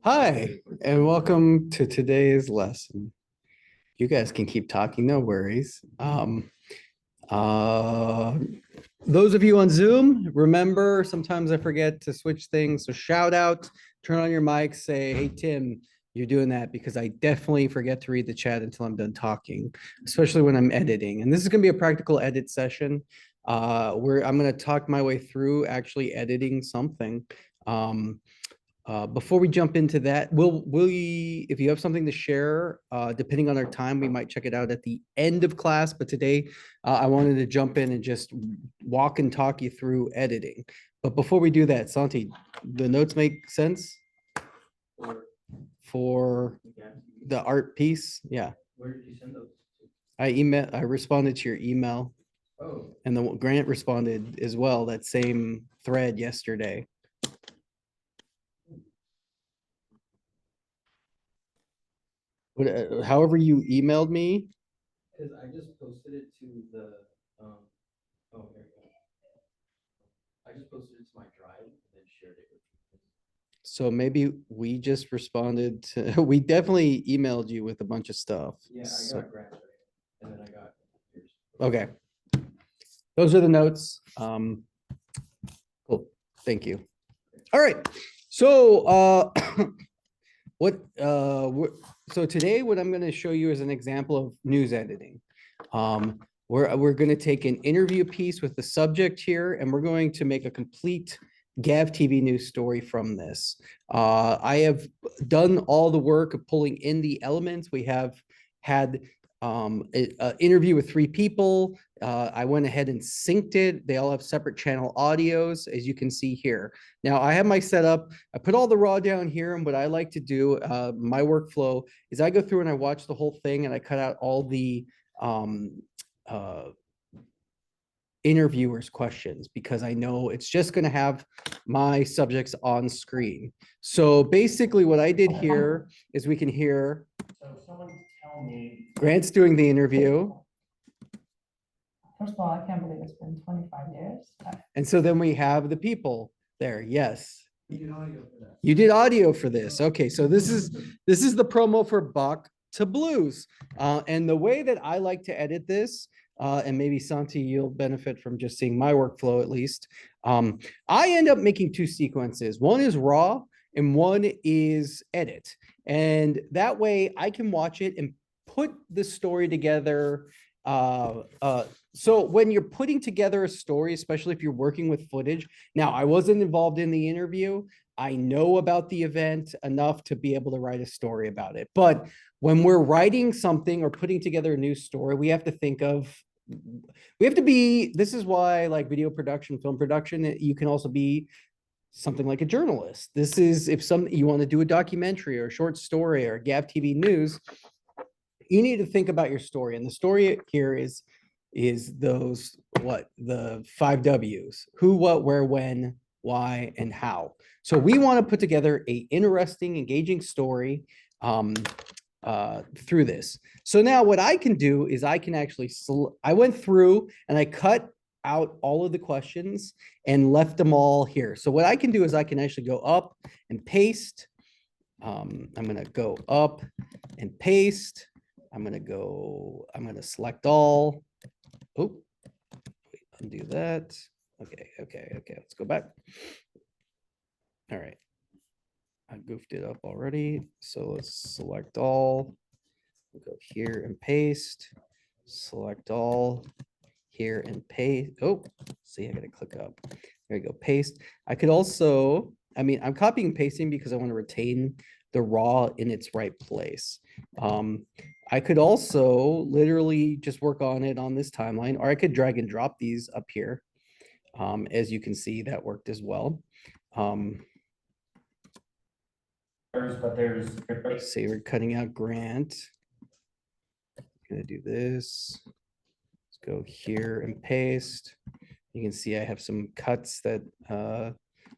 Hi, and welcome to today's lesson. You guys can keep talking, no worries. Uh, those of you on Zoom, remember, sometimes I forget to switch things. So shout out, turn on your mic, say, hey, Tim, you're doing that because I definitely forget to read the chat until I'm done talking, especially when I'm editing. And this is gonna be a practical edit session where I'm gonna talk my way through actually editing something. Before we jump into that, if you have something to share, depending on our time, we might check it out at the end of class. But today, I wanted to jump in and just walk and talk you through editing. But before we do that, Santi, the notes make sense for the art piece? Yeah. Where did you send those I responded to your email, to? Oh, and the Grant responded as well, that same thread yesterday. However you emailed me, because I just posted it to the, oh, here we go. I just posted it to my drive and then shared it with you. so maybe we just responded to, we definitely emailed you with a bunch of stuff. Yeah, I So, got Grant's right, and then I got yours. okay. Those are the notes. Cool. Thank you. All right. So, so today what I'm going to show you is an example of news editing. We're going to take an interview piece with the subject here, and we're going to make a complete Gav TV news story from this. I have done all the work of pulling in the elements. We have had an interview with 3 people. I went ahead and synced it. They all have separate channel audios, as you can see here. Now I have my setup. I put all the raw down here, and what I like to do, my workflow is I go through and I watch the whole thing and I cut out all the uh, interviewers' questions because I know it's just going to have my subjects on screen. So basically what I did here is we can hear So someone tell me, Grant's doing the interview. First of all, I can't believe it's been 25 years. And so then we have the people there. Yes. You did audio for that. You did audio for this. Okay, so this is the promo for Bach to Blues. And the way that I like to edit this, and maybe Santi, you'll benefit from just seeing my workflow at least. I end up making 2 sequences. One is raw and one is edit. And that way I can watch it and put the story together. So when you're putting together a story, especially if you're working with footage, now I wasn't involved in the interview. I know about the event enough to be able to write a story about it. But when we're writing something or putting together a news story, we have to think of, this is why like video production, film production, you can also be something like a journalist. This is if you want to do a documentary or a short story or Gav TV news, you need to think about your story. And the story here is those, the 5 W's: who, what, where, when, why, and how. So we want to put together a interesting, engaging story through this. So now what I can do is I can actually, I went through and I cut out all of the questions and left them all here. So what I can do is I can actually go up and paste. I'm going to go up and paste. I'm going to select all. Oh, undo that. Okay. Let's go back. All right. I goofed it up already. So let's select all. We'll go here and paste. Select all. Here and paste. Oh, see, I got to click up. There we go. Paste. I could also, I'm copying and pasting because I want to retain the raw in its right place. I could also literally just work on it on this timeline, or I could drag and drop these up here. As you can see, that worked as well. but there's. Say we're cutting out Grant. I'm gonna do this. Let's go here and paste. You can see I have some cuts that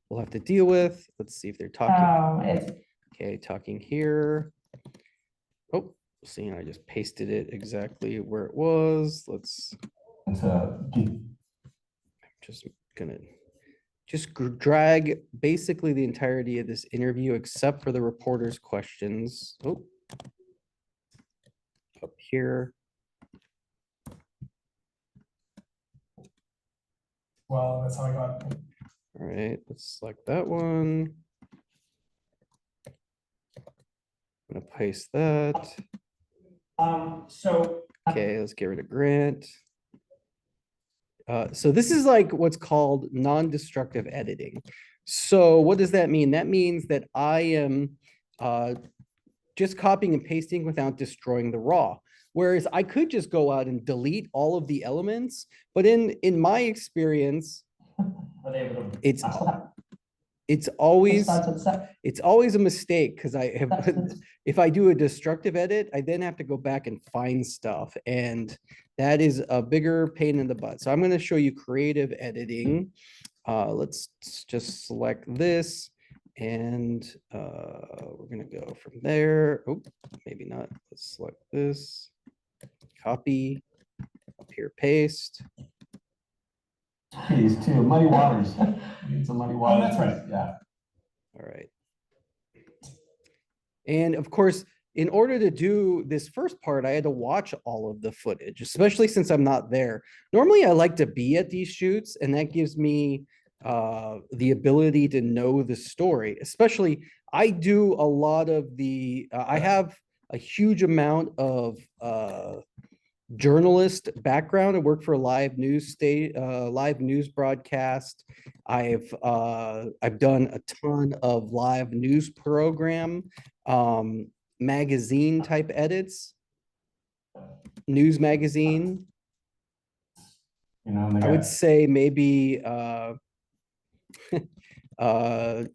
we'll have to deal with. Let's see if they're talking. Okay, talking here. Oh, see, I just pasted it exactly where it was. Let's. I'm just gonna just drag basically the entirety of this interview except for the reporter's questions. Oh. Up here. Well, that's how I got. All right, let's select that one. I'm gonna paste that. So Okay, let's get rid of Grant. So this is like what's called non-destructive editing. So what does that mean? That means that I am just copying and pasting without destroying the raw. Whereas I could just go out and delete all of the elements, but in my experience, are they able to? it's It always starts at se- it's always a mistake because I have that's- if I do a destructive edit, I then have to go back and find stuff, and that is a bigger pain in the butt. So I'm going to show you creative editing. Let's just select this, and we're going to go from there. Oh, maybe not. Let's select this, copy, up here, paste. These two muddy waters. It's a muddy waters. that's right. Yeah. All right. And of course, in order to do this first part, I had to watch all of the footage, especially since I'm not there. Normally, I like to be at these shoots, and that gives me the ability to know the story. Especially, I do a lot of the, I have a huge amount of journalist background. I work for a live news live news broadcast. I've done a ton of live news program, magazine type edits, news magazine. You know, and they I would got- say maybe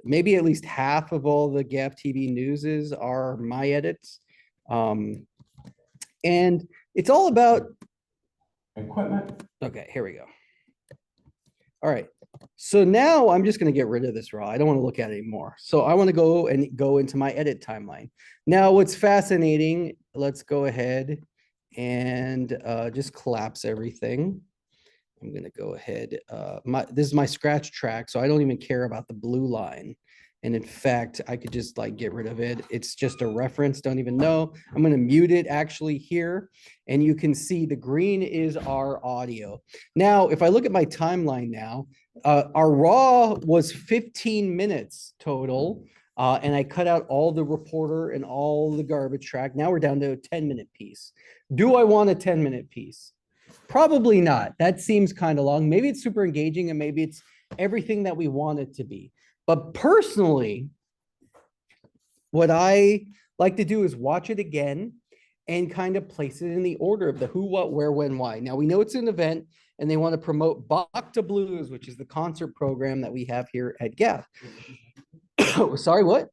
maybe at least half of all the Gap TV newses are my edits. And it's all about equipment. okay, here we go. All right. So now I'm just going to get rid of this raw. I don't want to look at it anymore. So I want to go into my edit timeline. Now, what's fascinating, let's go ahead and just collapse everything. I'm going to go ahead. This is my scratch track, so I don't even care about the blue line. And in fact, I could just like get rid of it. It's just a reference, don't even know. I'm going to mute it actually here. And you can see the green is our audio. Now, if I look at my timeline now, our raw was 15 minutes total. And I cut out all the reporter and all the garbage track. Now we're down to a 10-minute piece. Do I want a 10-minute piece? Probably not. That seems kind of long. Maybe it's super engaging and maybe it's everything that we want it to be. But personally, what I like to do is watch it again and kind of place it in the order of the who, what, where, when, why. Now we know it's an event and they want to promote Bach to Blues, which is the concert program that we have here at Gap. Sorry, what?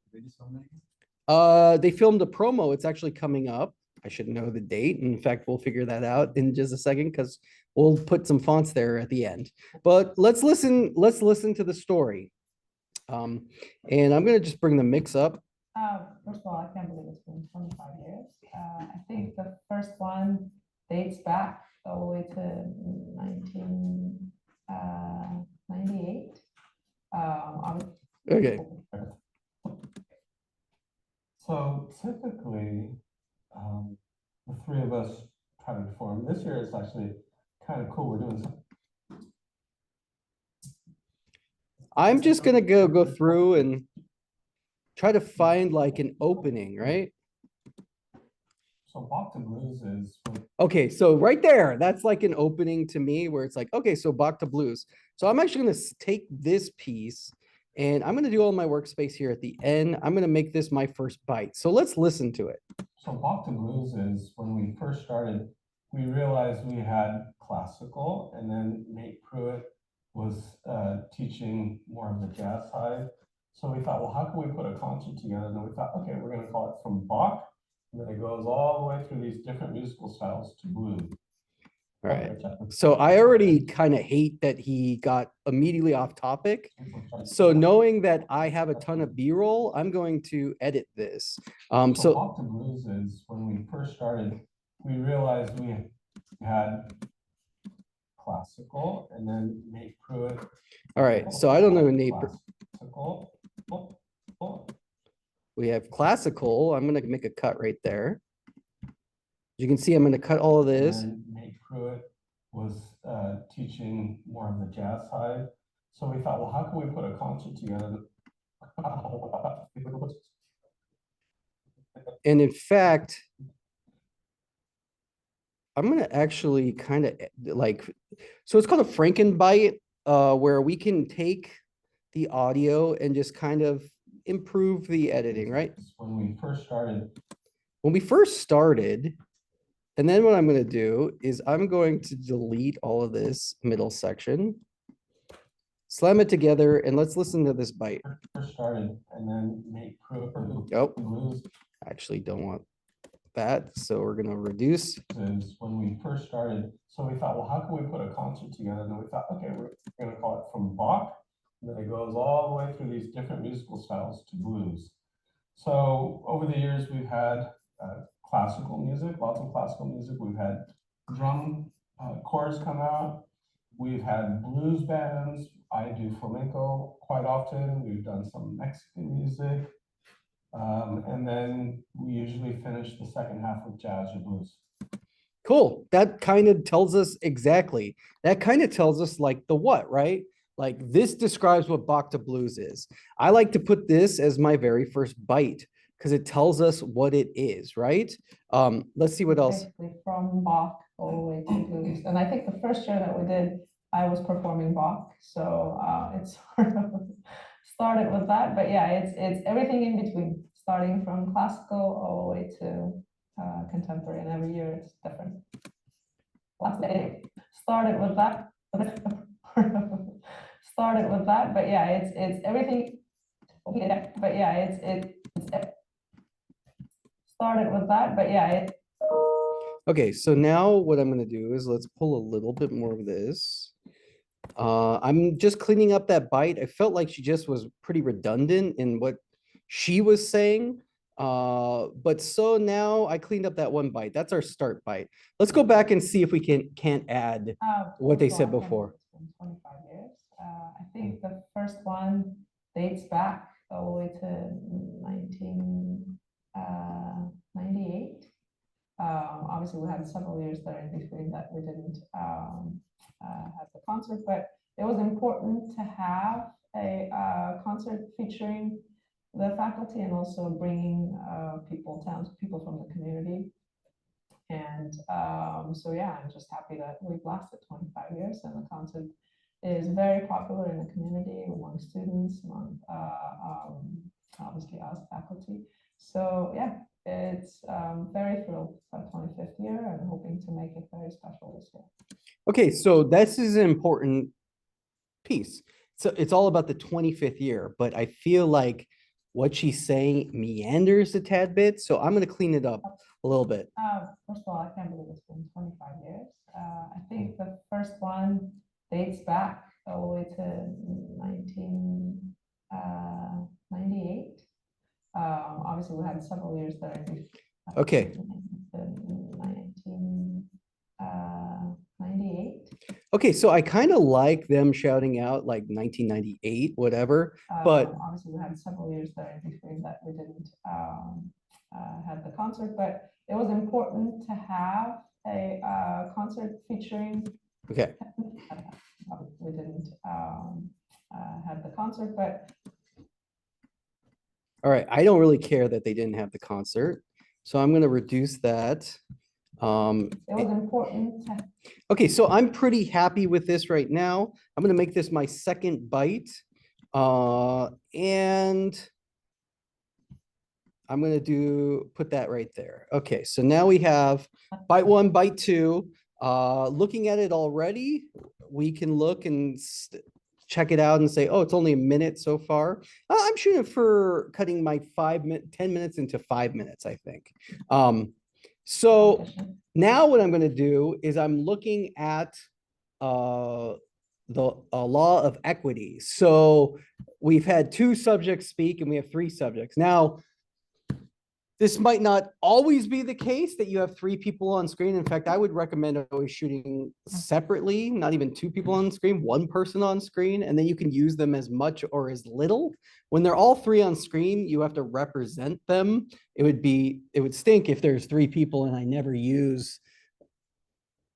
They filmed a promo. It's actually coming up. I should know the date. In fact, we'll figure that out in just a second because we'll put some fonts there at the end. But let's listen to the story. And I'm gonna just bring the mix up. First of all, I can't believe it's been 25 years. I think the first one dates back all the way to 1998. Okay. So typically, the three of us try to perform. This year it's actually kind of cool. We're doing something. I'm just gonna go through and try to find like an opening, right? So Bach to Blues is Okay, so right there, that's like an opening to me where it's like, okay, so Bach to Blues. So I'm actually gonna take this piece and I'm gonna do all my workspace here at the end. I'm gonna make this my first bite. So let's listen to it. So Bach to Blues is when we first started, we realized we had classical, and then Nate Pruitt was teaching more of the jazz side. So we thought, well, how can we put a concert together? And then we thought, okay, we're going to call it From Bach, and then it goes all the way through these different musical styles to blues. All right. So I already kind of hate that he got immediately off topic. So knowing that I have a ton of B-roll, I'm going to edit this. So Bach to Blues is when we first started, we realized we had classical, and then Nate Pruitt. All right, so I don't know Nate. Classical. We have classical. I'm gonna make a cut right there. You can see I'm gonna cut all of And this. then Nate Pruitt was teaching more of the jazz side. So we thought, well, how can we put a concert together? And in fact, I'm gonna actually kind of like, so it's called a Frankenbite, where we can take the audio and just kind of improve the editing, right? When we first started, When we first started, and then what I'm gonna do is I'm going to delete all of this middle section, slam it together, and let's listen to this bite. and then Nate Pruitt. Oh, Blues actually don't want that, so we're gonna reduce. is when we first started. So we thought, well, how can we put a concert together? And then we thought, okay, we're gonna call it From Bach. And then it goes all the way through these different musical styles to blues. So over the years, we've had classical music, lots of classical music. We've had drum corps come out. We've had blues bands. I do flamenco quite often. We've done some Mexican music. And then we usually finish the second half with jazz or blues. Cool. That kind of tells us exactly. That kind of tells us like the what, right? Like this describes what Bach to blues is. I like to put this as my very first bite because it tells us what it is, right? Let's see what else. Basically from Bach all the way to blues. And I think the first year that we did, I was performing Bach, so it's sort of started with that. But yeah, it's everything in between, starting from classical all the way to contemporary, and every year it's different. Started with that. Started with that, but yeah, it's everything. Yeah, but yeah, it's started with that, but yeah, Okay, so now what I'm gonna do is let's pull a little bit more of this. I'm just cleaning up that bite. I felt like she just was pretty redundant in what she was saying. But so now I cleaned up that one bite. That's our start bite. Let's go back and see if we can't add what they first said of all, I can't before. believe it's been 25 years. I think the first one dates back all the way to 1998. Obviously, we had several years there in between that we didn't have the concert, but it was important to have a concert featuring the faculty and also bringing people from the community. And so yeah, I'm just happy that we've lasted 25 years and the concert is very popular in the community, among students, among obviously us faculty. So yeah, it's very thrilled. It's our 25th year and hoping to make it very special this year. Okay, so this is an important piece. So it's all about the 25th year, but I feel like what she's saying meanders a tad bit. So I'm going to clean it up a little bit. First of all, I can't believe it's been 25 years. I think the first one dates back all the way to 1998. Obviously, we had several years there. Okay. 1998. Okay, so I kind of like them shouting out like 1998, whatever, but obviously we had several years there in between that we didn't have the concert, but it was important to have a concert featuring. okay. We didn't have the concert, but. All right, I don't really care that they didn't have the concert, so I'm going to reduce that. It was important to. Okay, so I'm pretty happy with this right now. I'm going to make this my second bite. And I'm going to put that right there. Okay, so now we have bite one, bite two. Looking at it already, we can look and check it out and say, oh, it's only a minute so far. I'm shooting for cutting my 10 minutes into 5 minutes, I think. So now what I'm going to do is I'm looking at the law of equity. So we've had 2 subjects speak and we have 3 subjects. Now, This might not always be the case that you have 3 people on screen. In fact, I would recommend always shooting separately, not even 2 people on screen, 1 person on screen, and then you can use them as much or as little. When they're all 3 on screen, you have to represent them. It would stink if there's 3 people and I never use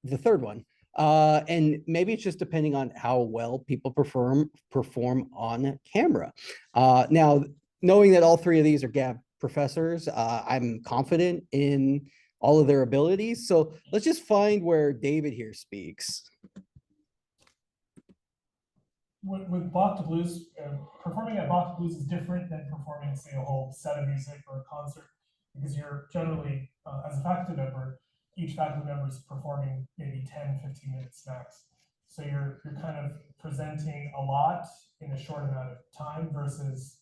the third one. And maybe it's just depending on how well people perform on camera. Now, knowing that all 3 of these are GAB professors, I'm confident in all of their abilities. So let's just find where David here speaks. With Bach to Blues, performing at Bach to Blues is different than performing, say, a whole set of music or a concert, because you're generally, as a faculty member, each faculty member is performing maybe 10, 15 minutes max. So you're kind of presenting a lot in a short amount of time versus,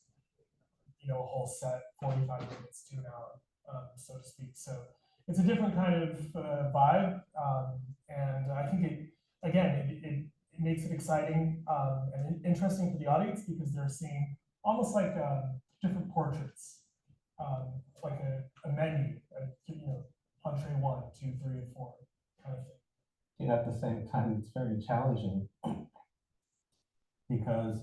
a whole set, 45 minutes to an hour, so to speak. So it's a different kind of vibe. And I think it makes it exciting and interesting for the audience, because they're seeing almost like different portraits, like a menu, entree 1, 2, 3, and 4 kind of thing. And at the same time, it's very challenging because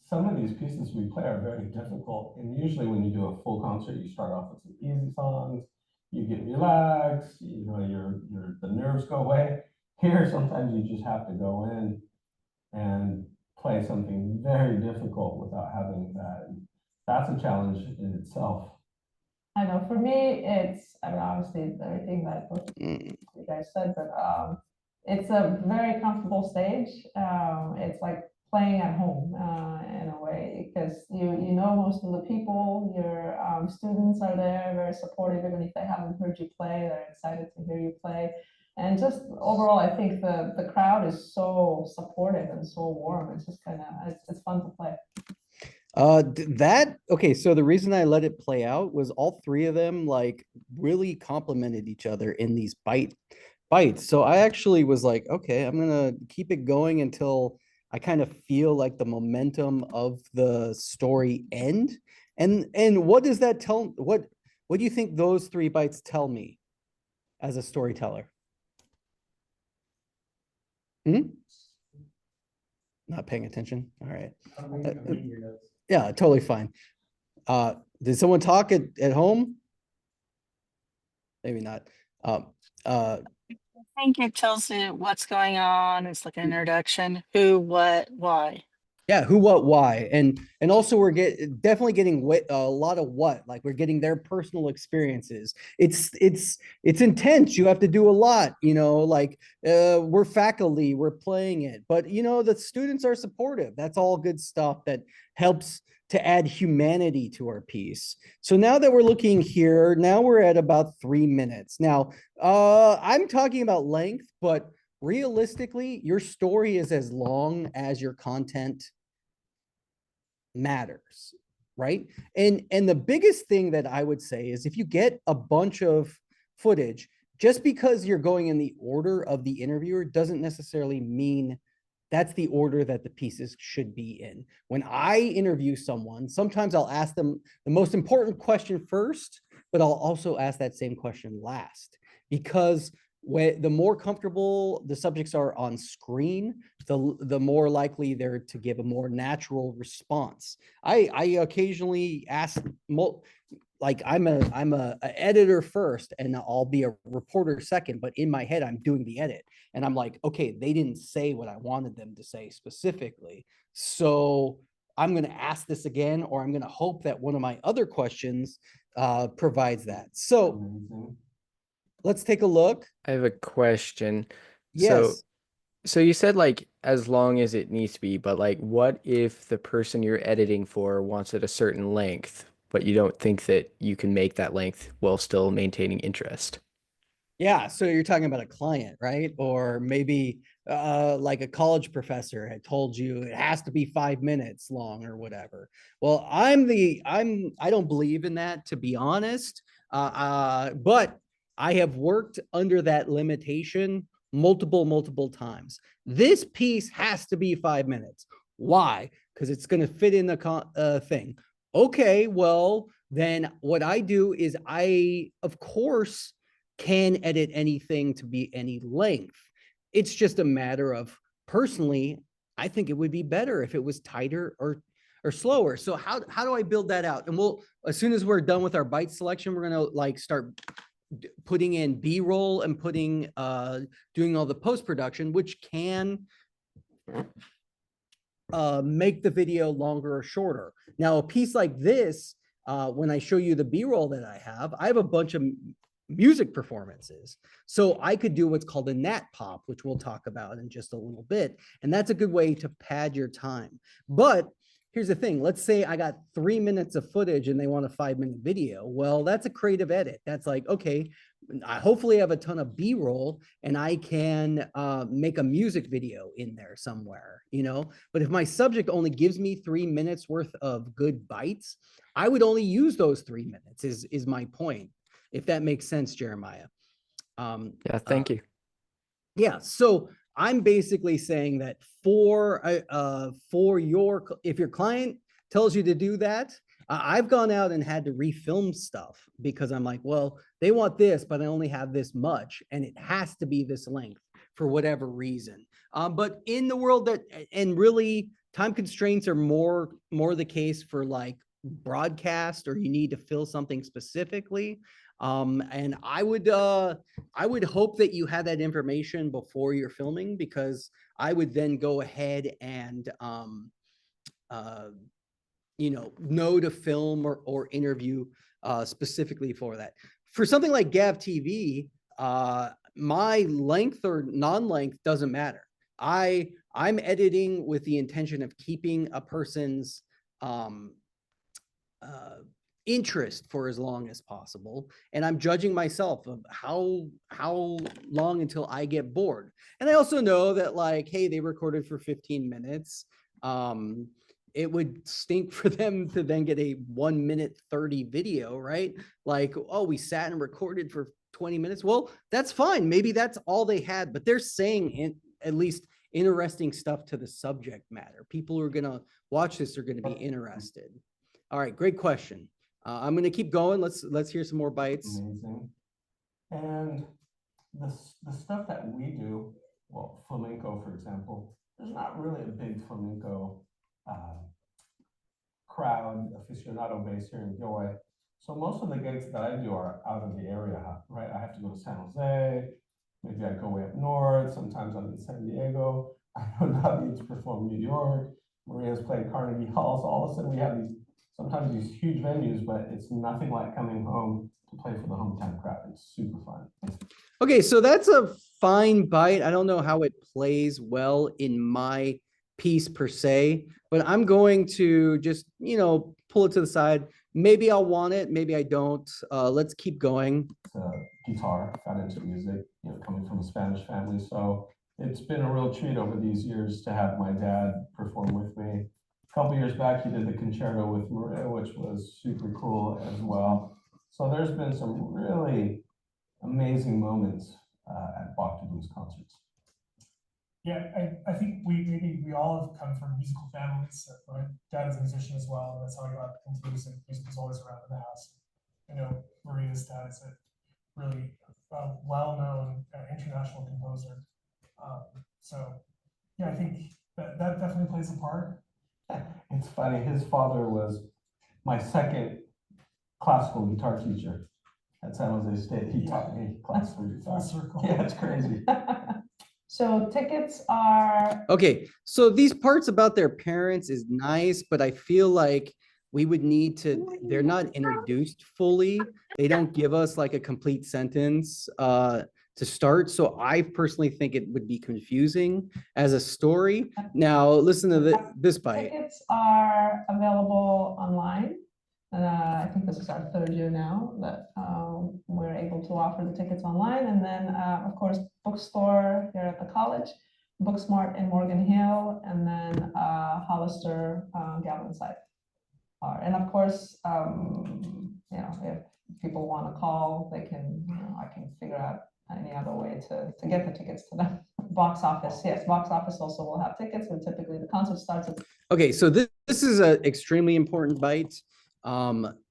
some of these pieces we play are very difficult. And usually when you do a full concert, you start off with some easy songs, you get relaxed, the nerves go away. Here, sometimes you just have to go in and play something very difficult without having that. And that's a challenge in itself. I know, for me, obviously it's everything that both you guys said, but it's a very comfortable stage. It's like playing at home in a way, because you know most of the people, your students are there, very supportive, even if they haven't heard you play, they're excited to hear you play. And just overall, I think the crowd is so supportive and so warm. It's just kind of, it's fun to play. Okay, so the reason I let it play out was all 3 of them like really complimented each other in these bites. So I actually was like, okay, I'm gonna keep it going until I kind of feel like the momentum of the story end. And what does that tell? What do you think those 3 bites tell me as a storyteller? Not paying attention. All right. I'm reading your notes. Yeah, totally fine. Did someone talk at home? Maybe not. I think it tells you what's going on. It's like an introduction, who, what, why. Yeah, who, what, why, and also we're definitely getting a lot of what, like we're getting their personal experiences. It's intense. You have to do a lot, like we're faculty, we're playing it, but the students are supportive. That's all good stuff that helps to add humanity to our piece. So now that we're looking here, now we're at about 3 minutes. Now, I'm talking about length, but realistically, your story is as long as your content matters, right? And the biggest thing that I would say is if you get a bunch of footage, just because you're going in the order of the interviewer doesn't necessarily mean that's the order that the pieces should be in. When I interview someone, sometimes I'll ask them the most important question first, but I'll also ask that same question last, because the more comfortable the subjects are on screen, the more likely they're to give a more natural response. I occasionally ask, like I'm a editor first and I'll be a reporter second, but in my head I'm doing the edit and I'm like, okay, they didn't say what I wanted them to say specifically, so I'm going to ask this again, or I'm going to hope that one of my other questions provides that. So let's take a look. I have a question. Yes. So you said like as long as it needs to be, but like what if the person you're editing for wants it a certain length, but you don't think that you can make that length while still maintaining interest? Yeah, so you're talking about a client, right? Or maybe like a college professor had told you it has to be 5 minutes long or whatever. Well, I don't believe in that, to be honest. But I have worked under that limitation multiple times. This piece has to be 5 minutes. Why? Because it's going to fit in the thing. Okay, well, then what I do is I, of course, can edit anything to be any length. It's just a matter of, personally, I think it would be better if it was tighter or slower. So how do I build that out? And we'll, as soon as we're done with our bite selection, we're gonna like start putting in B-roll and putting doing all the post-production, which can make the video longer or shorter. Now, a piece like this, when I show you the B-roll that I have a bunch of music performances. So I could do what's called a nat pop, which we'll talk about in just a little bit. And that's a good way to pad your time. But here's the thing. Let's say I got 3 minutes of footage and they want a 5-minute video. Well, that's a creative edit. That's like, okay, I hopefully have a ton of B-roll and I can make a music video in there somewhere, you know? But if my subject only gives me 3 minutes worth of good bites, I would only use those 3 minutes is my point. If that makes sense, Jeremiah. Yeah, thank you. Yeah, so I'm basically saying that if your client tells you to do that, I've gone out and had to refilm stuff because I'm like, well, they want this, but I only have this much, and it has to be this length for whatever reason. But in the world that, and really, time constraints are more the case for like broadcast, or you need to fill something specifically. And I would hope that you had that information before you're filming, because I would then go ahead and, know to film or interview specifically for that. For something like Gav TV, my length or non-length doesn't matter. I'm editing with the intention of keeping a person's interest for as long as possible, and I'm judging myself of how long until I get bored. And I also know that, like, hey, they recorded for 15 minutes. It would stink for them to then get a 1:30 video, right? Like, oh, we sat and recorded for 20 minutes. Well, that's fine. Maybe that's all they had, but they're saying at least interesting stuff to the subject matter. People who are going to watch this are going to be interested. All right, great question. I'm going to keep going. Let's hear some more bites. Amazing. And the stuff that we do, well, flamenco, for example, there's not really a big flamenco crowd, aficionado base here in Gilroy. So most of the gigs that I do are out of the area, right? I have to go to San Jose. Maybe I go way up north. Sometimes I'm in San Diego. I know Navi to perform New York. Maria's played Carnegie Hall. So all of a sudden we have sometimes these huge venues, but it's nothing like coming home to play for the hometown crowd. It's super fun. Okay, so that's a fine bite. I don't know how it plays well in my piece per se, but I'm going to just, pull it to the side. Maybe I'll want it, maybe I don't. Let's keep going. It's a guitar, got into music, coming from a Spanish family. So it's been a real treat over these years to have my dad perform with me. A couple years back, he did the concerto with Maria, which was super cool as well. So there's been some really amazing moments at Bach to Blues concerts. Yeah, I think we all have come from musical families. My dad is a musician as well, and that's how I got into music. Music was always around in the house. I know Maria's dad is a really well-known international composer. So yeah, I think that definitely plays a part. It's funny, his father was my second classical guitar teacher at San Jose State. He taught me classical guitar. Full circle. Yeah, it's crazy. So tickets are, Okay, so these parts about their parents is nice, but I feel like we would need to, they're not introduced fully. They don't give us like a complete sentence to start. So I personally think it would be confusing as a story. Now, listen to this bite. tickets are available online. I think this is our third year now that we're able to offer the tickets online. And then, of course, bookstore here at the college, Booksmart in Morgan Hill, and then Hollister, Galvin site. And of course, if people want to call, they can, I can figure out any other way to get the tickets to them. Box office, yes, box office also will have tickets, and typically the concert starts at. Okay, so this is an extremely important bite.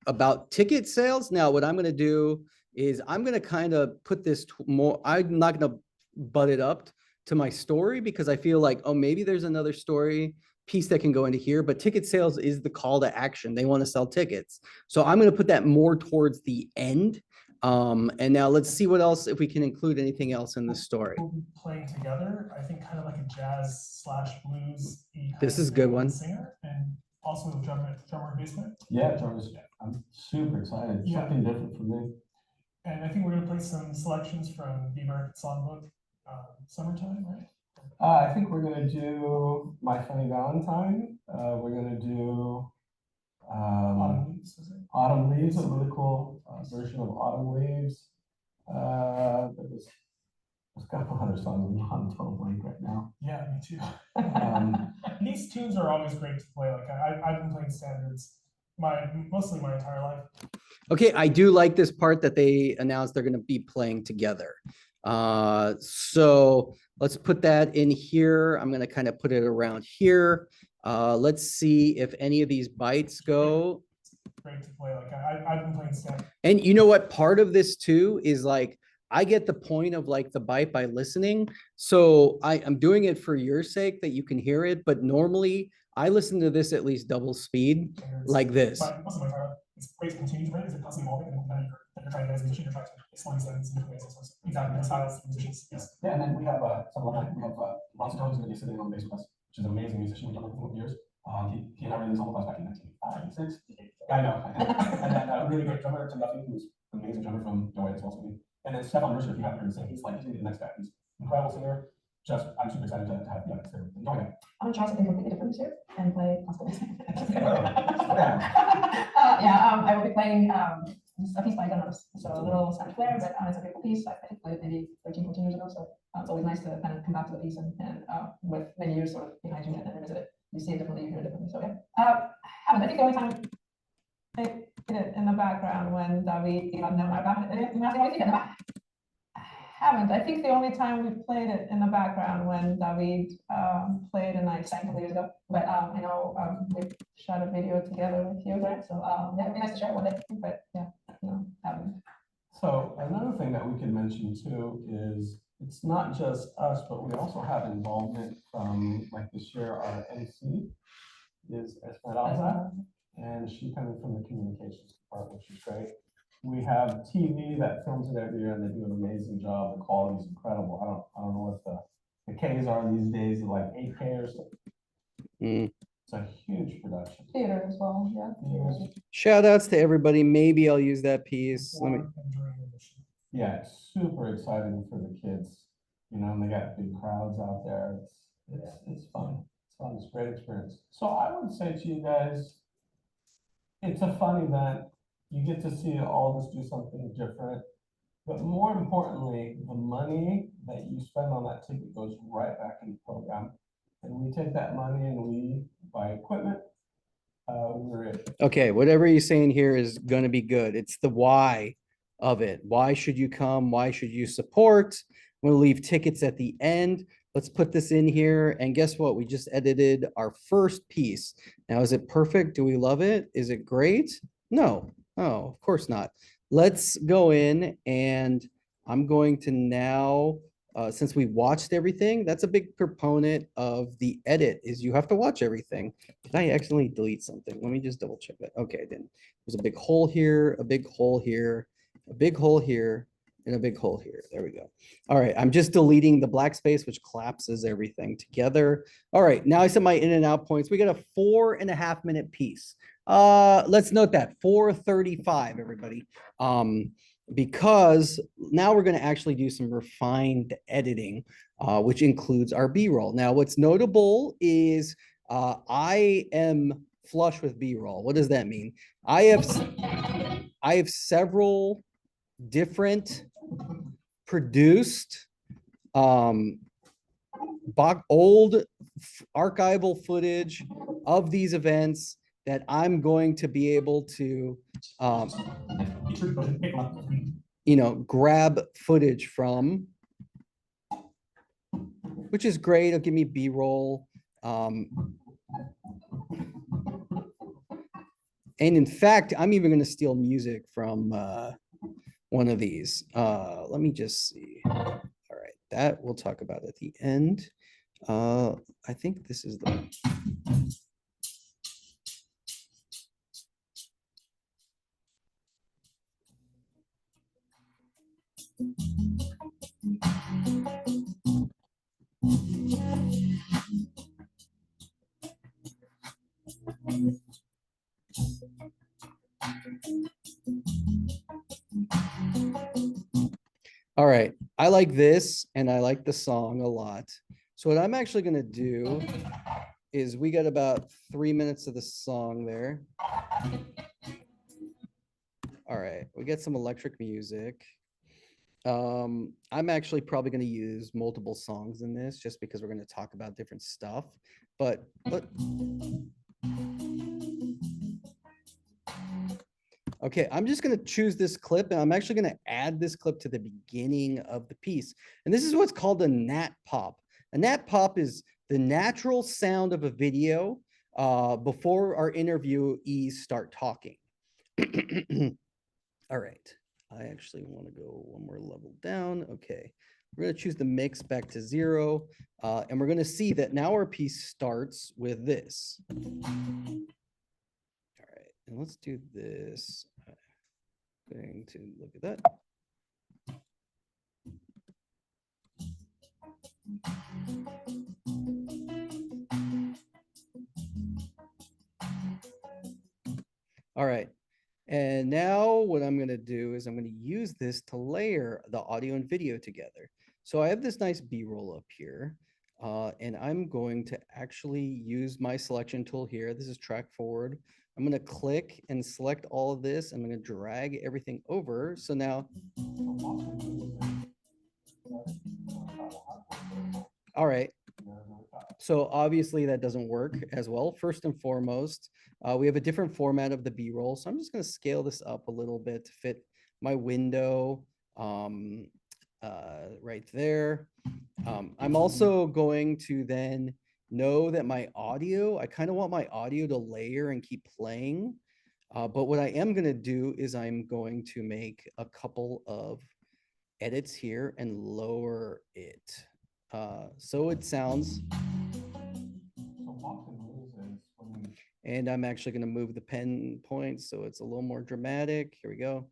about ticket sales. Now, what I'm gonna do is I'm gonna kind of put this more, I'm not gonna butt it up to my story because I feel like, oh, maybe there's another story piece that can go into here, but ticket sales is the call to action. They want to sell tickets. So I'm gonna put that more towards the end. And now let's see what else, if we can include anything else in the story. We'll be playing together, I think kind of like a jazz / blues. This is a good one. Singer and also a drummer and bass player. Yeah, Jarvis, I'm super excited. Yeah. Something different for me. And I think we're gonna play some selections from the American Songbook, Summertime, right? I think we're gonna do My Funny Valentine. We're gonna do Autumn Leaves, is it? Autumn Leaves, a really cool version of Autumn Leaves. There's a couple other songs I'm on total blank right now. Yeah, me too. Um, These tunes are always great to play. Like I've been playing standards mostly my entire life. Okay, I do like this part that they announced they're gonna be playing together. So let's put that in here. I'm gonna kind of put it around here. Let's see if any of these bytes go. Great to play. Like I've been playing standards. And you know what? Part of this too is like, I get the point of like the byte by listening. So I'm doing it for your sake that you can hear it, but normally I listen to this at least double speed like this. Most of my entire life, it's great to continue to play because it constantly evolving and then you're trying to get as a musician, you're trying to explore these things in different ways. So exactly, the styles, musicians, yes. Yeah, and then we have some of we have Ron Stone who's going to be sitting on the bass with us, which is an amazing musician. We've done it for years. He and I were in this whole class back in 1996. I know. And then a really great drummer, Tim Duffy, who's an amazing drummer from Norway as well. And then Stefan Mercer, if you haven't heard him sing, he's gonna be the next guy. He's an incredible singer. I'm super excited to have the audience there. Enjoy it. I'm gonna try something completely different this year and play classical music. Yeah. I will be playing a piece by Gunners, so a little Spanish flair, but it's a beautiful piece. I think played it maybe 13, 14 years ago, so it's always nice to kind of come back to the piece and with many years sort of behind you and then revisit it. You see it differently, you hear it differently. So yeah, I think the only time I did it in the background when David, I haven't. I think the only time we played it in the background when David played and I sang a couple years ago. But I know we shot a video together with you, Grant. So yeah, it'd be nice to share one day. But yeah, no, haven't. So another thing that we can mention too is it's not just us, but we also have involvement from like this year. Our MC is Esmeralda, and she coming from the communications department, which is great. We have TV that films it every year, and they do an amazing job. The quality is incredible. I don't know what the Ks are these days, like 8K or something. It's a huge production. Theater as well, yeah. Theaters. Shout outs to everybody. Maybe I'll use that piece. Let me. Yeah, it's super exciting for the kids. You know, and they got big crowds out there. It's fun. It's fun. It's a great experience. So I would say to you guys, it's a fun event. You get to see all of us do something different. But more importantly, the money that you spend on that ticket goes right back in the program. And we take that money and we buy equipment. Okay, whatever you're saying here is going to be good. It's the why of it. Why should you come? Why should you support? We'll leave tickets at the end. Let's put this in here. And guess what? We just edited our first piece. Now, is it perfect? Do we love it? Is it great? No. Oh, of course not. Let's go in and I'm going to now, since we watched everything, that's a big proponent of the edit is you have to watch everything. Did I accidentally delete something? Let me just double check that. Okay, I didn't. There's a big hole here, a big hole here, a big hole here, and a big hole here. There we go. All right, I'm just deleting the black space, which collapses everything together. All right, now I set my in and out points. We got a 4.5 minute piece. Let's note that 4:35, everybody. Because now we're going to actually do some refined editing, which includes our B-roll. Now, what's notable is I am flush with B-roll. What does that mean? I have several different produced old archival footage of these events that I'm going to be able to grab footage from, which is great. It'll give me B-roll. And in fact, I'm even gonna steal music from one of these. Let me just see. All right, that we'll talk about at the end. I think this is the. All right, I like this and I like the song a lot. So what I'm actually gonna do is we got about 3 minutes of the song there. All right, we get some electric music. I'm actually probably gonna use multiple songs in this just because we're gonna talk about different stuff, but okay, I'm just gonna choose this clip and I'm actually gonna add this clip to the beginning of the piece. And this is what's called a nat pop. A nat pop is the natural sound of a video before our interviewees start talking. All right, I actually wanna go one more level down. Okay, we're gonna choose the mix back to 0. And we're gonna see that now our piece starts with this. All right, and let's do this. Going to look at that. All right. And now what I'm going to do is I'm going to use this to layer the audio and video together. So I have this nice B-roll up here, and I'm going to actually use my selection tool here. This is track forward. I'm going to click and select all of this. I'm going to drag everything over. So now, all right. So obviously that doesn't work as well. First and foremost, we have a different format of the B-roll. So I'm just going to scale this up a little bit to fit my window right there. I'm also going to then know that my audio, I kind of want my audio to layer and keep playing. But what I am going to do is I'm going to make a couple of edits here and lower it. So it sounds. And I'm actually going to move the pen points so it's a little more dramatic. Here we go.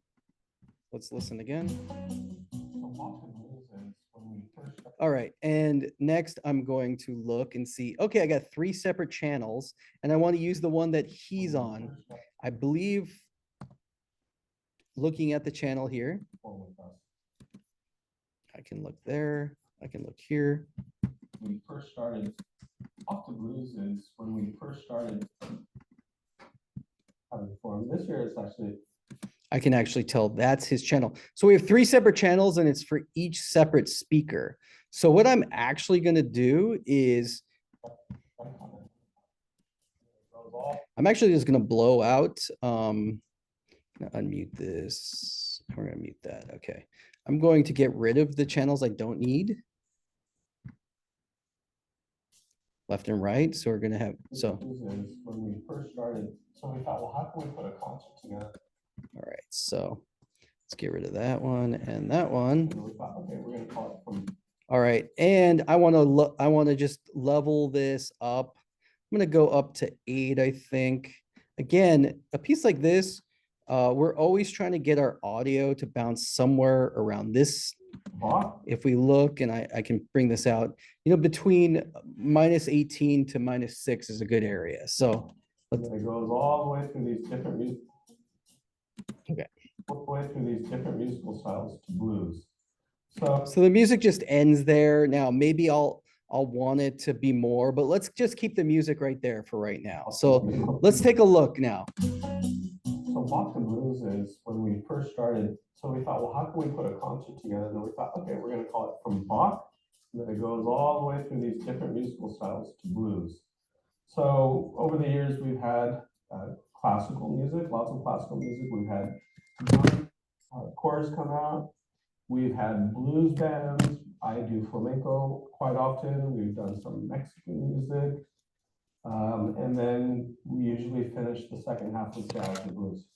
Let's listen again. All right, and next I'm going to look and see, okay, I got 3 separate channels and I want to use the one that he's on. I believe, looking at the channel here, I can look there, I can look here. We first started, Off the Blues is when we first started having form. This year it's actually, I can actually tell that's his channel. So we have 3 separate channels and it's for each separate speaker. So what I'm actually going to do is I'm actually just going to blow out. Unmute this. We're going to mute that. Okay. I'm going to get rid of the channels I don't need. Left and right. So we're going to have, so. When we first started, so we thought, well, how can we put a concert together? All right. So let's get rid of that one and that one. And we thought, okay, we're going to call it from. All right, and I want to just level this up. I'm going to go up to 8, I think. Again, a piece like this, we're always trying to get our audio to bounce somewhere around this. If we look, and I can bring this out, you know, between -18 to -6 is a good area. So it goes all the way through these different music. Okay. All the way through these different musical styles to blues. So the music just ends there. Now, maybe I'll want it to be more, but let's just keep the music right there for right now. So let's take a look now. So Bach the Blues is when we first started. So we thought, well, how can we put a concert together? And then we thought, okay, we're going to call it From Bach. And then it goes all the way through these different musical styles to blues. So over the years, we've had classical music, lots of classical music. We've had chorus come out. We've had blues bands. I do flamenco quite often. We've done some Mexican music. And then we usually finish the second half with jazz or blues.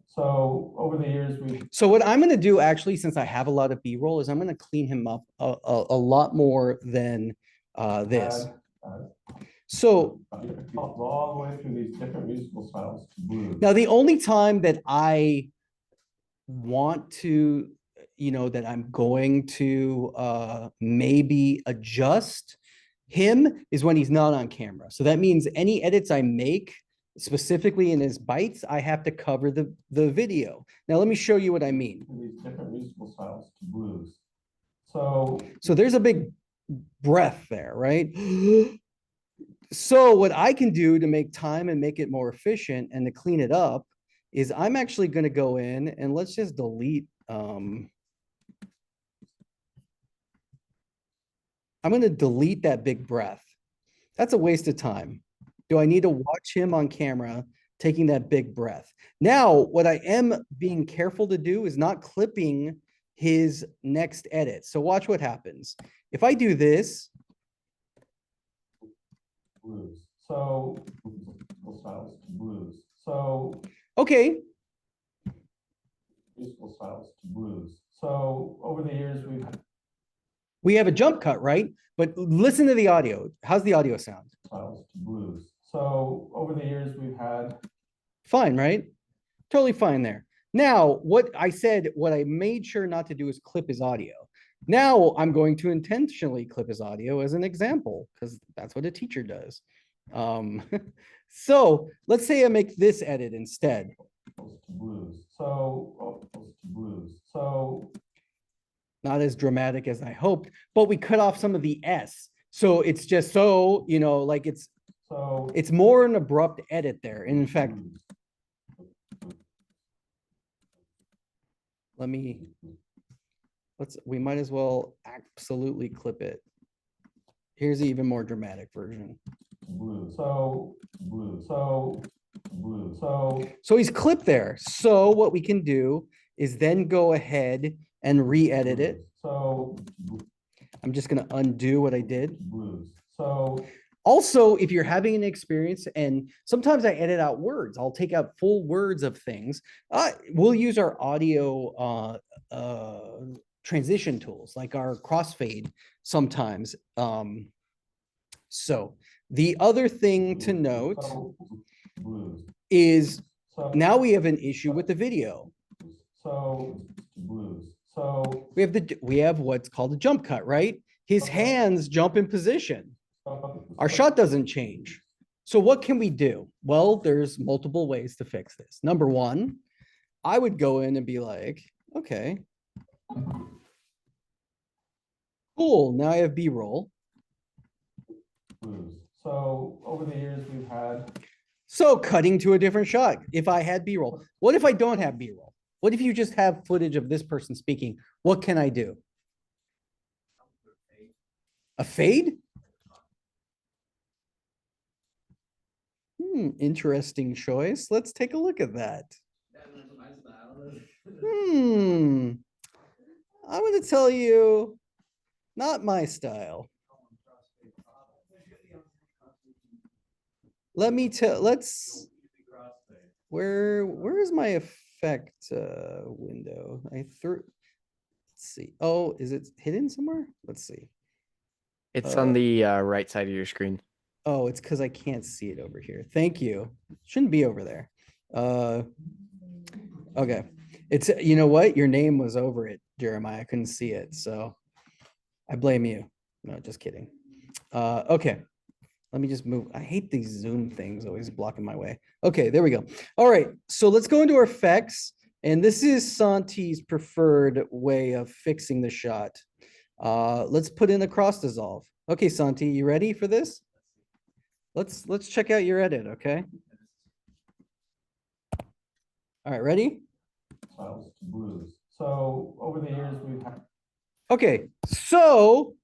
So over the years, we've So what I'm gonna do actually, since I have a lot of B-roll, is I'm gonna clean him up a lot more than this. had, So all the way through these different musical styles to blues. now the only time that I want to, that I'm going to maybe adjust him is when he's not on camera. So that means any edits I make specifically in his bites, I have to cover the video. Now let me show you what I mean. These different musical styles to blues. So there's a big breath there, right? So what I can do to make time and make it more efficient and to clean it up is I'm actually going to go in and let's just delete. I'm going to delete that big breath. That's a waste of time. Do I need to watch him on camera taking that big breath? Now, what I am being careful to do is not clipping his next edit. So watch what happens. If I do this, blues. So musical styles to blues. So okay, musical styles to blues. So over the years, we have a jump cut, right? But listen to the audio. How's the audio sound? styles to blues. So over the years, we've had Fine, right? Totally fine there. Now, what I made sure not to do is clip his audio. Now I'm going to intentionally clip his audio as an example, because that's what a teacher does. So let's say I make this edit instead. blues. So blues. So Not as dramatic as I hoped, but we cut off some of the S. So it's just so, like it's more an abrupt edit there. And in fact, we might as well absolutely clip it. Here's the even more dramatic version. So he's clipped there. So what we can do is then go ahead and re-edit it. So I'm just going to undo what I did. So Also, if you're having an experience, and sometimes I edit out words, I'll take out full words of things. We'll use our audio transition tools, like our crossfade sometimes. So the other thing to note is now we have an issue with the video. We have what's called a jump cut, right? His hands jump in position. Our shot doesn't change. So what can we do? Well, there's multiple ways to fix this. Number one, I would go in and be like, okay, cool. Now I have B-roll. So over the years, we've had. So cutting to a different shot. If I had B-roll, what if I don't have B-roll? What if you just have footage of this person speaking? What can I do? A fade? Interesting choice. Let's take a look at that. I'm going to tell you, not my style. Where is my effect window? Let's see. Oh, is it hidden somewhere? Let's see. It's on the right side of your screen. Oh, it's because I can't see it over here. Thank you. Shouldn't be over there. Okay. It's, you know what? Your name was over it, Jeremiah. I couldn't see it. So I blame you. No, just kidding. Okay. Let me just move. I hate these Zoom things always blocking my way. Okay, there we go. All right. So let's go into our effects. And this is Santi's preferred way of fixing the shot. Let's put in a cross dissolve. Okay, Santi, you ready for this? Let's check out your edit, okay? All right, ready? So over the years, we've had. Okay, so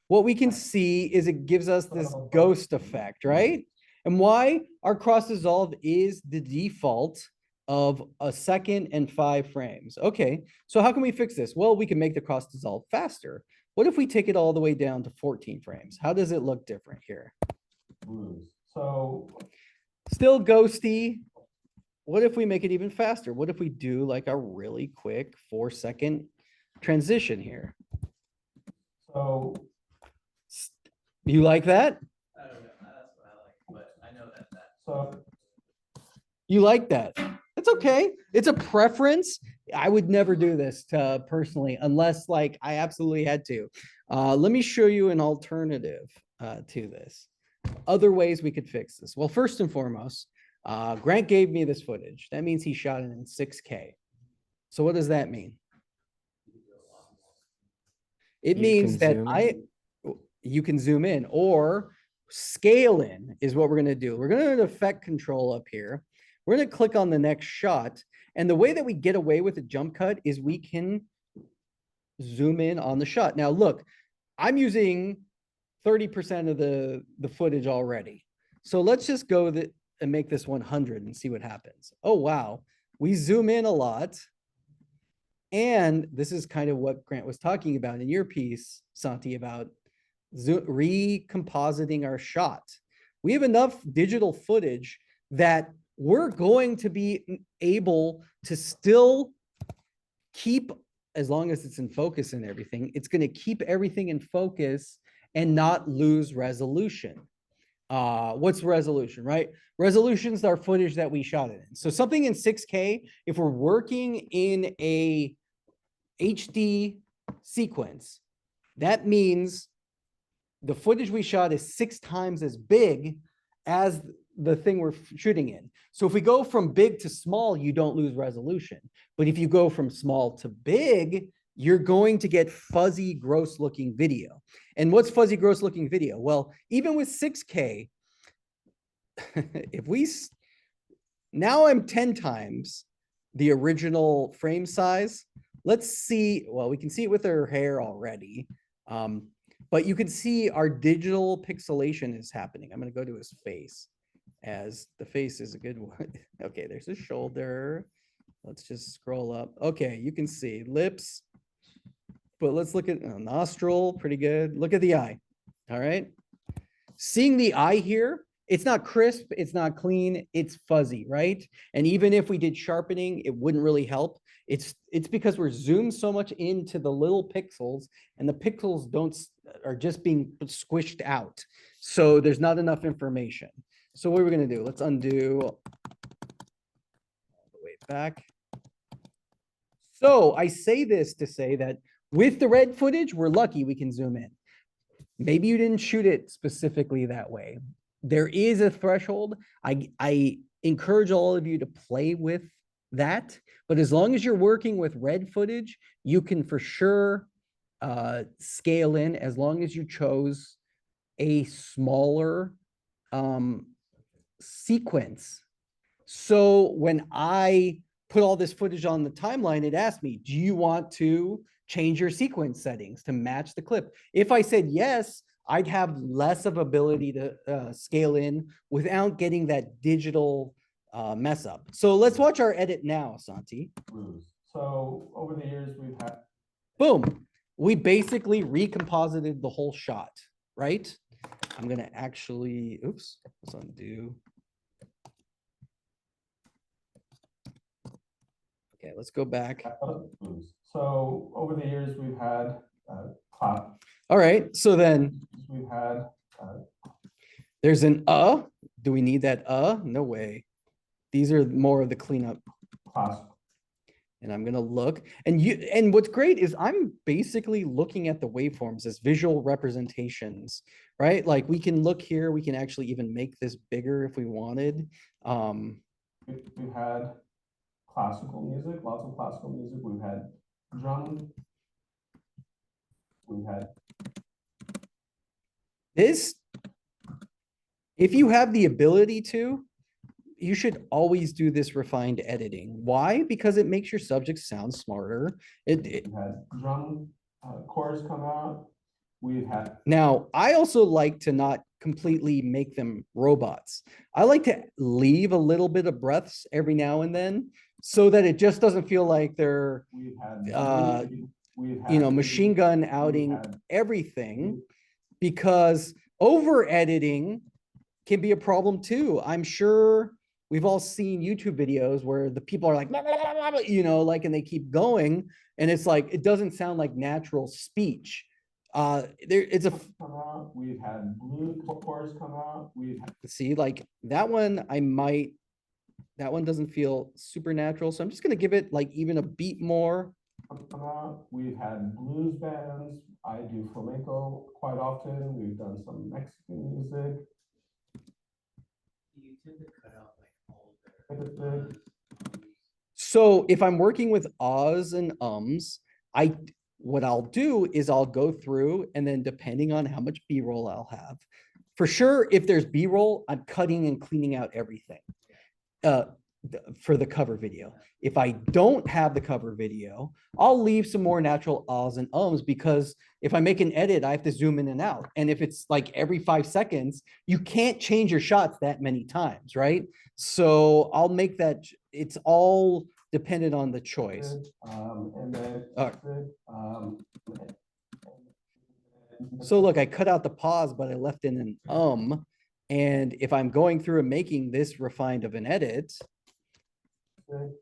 what we can see is it gives us this ghost effect, right? And why? Our cross dissolve is the default of a second and 5 frames. Okay, so how can we fix this? Well, we can make the cross dissolve faster. What if we take it all the way down to 14 frames? How does it look different here? Blues. So Still ghosty. What if we make it even faster? What if we do like a really quick 4-second transition here? so You like that? I don't know, that's what I like, but I know that so You like that? It's okay. It's a preference. I would never do this to personally, unless like I absolutely had to. Let me show you an alternative to this. Other ways we could fix this. Well, first and foremost, Grant gave me this footage. That means he shot it in 6K. So what does that mean? It You means can that zoom you can zoom in or scale in is what we're going to do. We're going to effect control up here. We're going to click on the next shot. And the way that we get away with a jump cut is we can zoom in on the shot. Now, look, I'm using 30% of the footage already. So let's just go and make this 100 and see what happens. Oh, wow. We zoom in a lot. And this is kind of what Grant was talking about in your piece, Santi, about recompositing our shot. We have enough digital footage that we're going to be able to still keep, as long as it's in focus and everything, it's going to keep everything in focus and not lose resolution. What's resolution, right? Resolution is our footage that we shot it in. So something in 6K, if we're working in a HD sequence, that means the footage we shot is 6 times as big as the thing we're shooting in. So if we go from big to small, you don't lose resolution. But if you go from small to big, you're going to get fuzzy, gross looking video. And what's fuzzy, gross looking video? Well, even with 6K, now I'm 10 times the original frame size. Let's see, well, we can see it with her hair already. But you can see our digital pixelation is happening. I'm going to go to his face, as the face is a good one. Okay, there's his shoulder. Let's just scroll up. Okay, you can see lips. But let's look at nostril, pretty good. Look at the eye. All right. Seeing the eye here, it's not crisp, it's not clean, it's fuzzy, right? And even if we did sharpening, it wouldn't really help. It's because we're zoomed so much into the little pixels, and the pixels are just being squished out. So there's not enough information. So what are we going to do? Let's undo all the way back. So I say this to say that with the red footage, we're lucky we can zoom in. Maybe you didn't shoot it specifically that way. There is a threshold. I encourage all of you to play with that. But as long as you're working with red footage, you can for sure scale in, as long as you chose a smaller sequence. So when I put all this footage on the timeline, it asked me, do you want to change your sequence settings to match the clip? If I said yes, I'd have less of ability to scale in without getting that digital mess up. So let's watch our edit now, Santi. So over the years, we've had. Boom. We basically recomposited the whole shot, right? I'm going to actually, oops, let's undo. Okay, let's go back. So over the years, we've had clap. All right, so then We've had. there's an Do we need that No way. These are more of the cleanup. Class. And I'm gonna look, and what's great is I'm basically looking at the waveforms as visual representations, right? Like we can look here, we can actually even make this bigger if we wanted. We've had classical music, lots of classical music. We've had drum. We've had This, if you have the ability to, you should always do this refined editing. Why? Because it makes your subjects sound smarter. we've had drum chorus come out. We've had. Now, I also like to not completely make them robots. I like to leave a little bit of breaths every now and then so that it just doesn't feel like they're, We've had. machine gun outing everything, because over editing can be a problem too. I'm sure we've all seen YouTube videos where the people are like, "Blah, blah, blah, blah, blah," you know, like, and they keep going, and it's like, it doesn't sound like natural speech. It's a, Come out, we've had blue cores come out, we've had see, like, that one, that one doesn't feel supernatural, so I'm just gonna give it like even a beat more. come out, we've had blues bands. I do flamenco quite often. We've done some Mexican music. You tend to cut out like all of Type of their. thing. So if I'm working with ahs and ums, what I'll do is I'll go through, and then depending on how much B-roll I'll have, for sure, if there's B-roll, I'm cutting and cleaning out everything for the cover video. If I don't have the cover video, I'll leave some more natural ahs and ums, because if I make an edit, I have to zoom in and out. And if it's like every 5 seconds, you can't change your shots that many times, right? So I'll make that, it's all dependent on the choice. And then. So look, I cut out the pause, but I left in an. And if I'm going through and making this refined of an edit,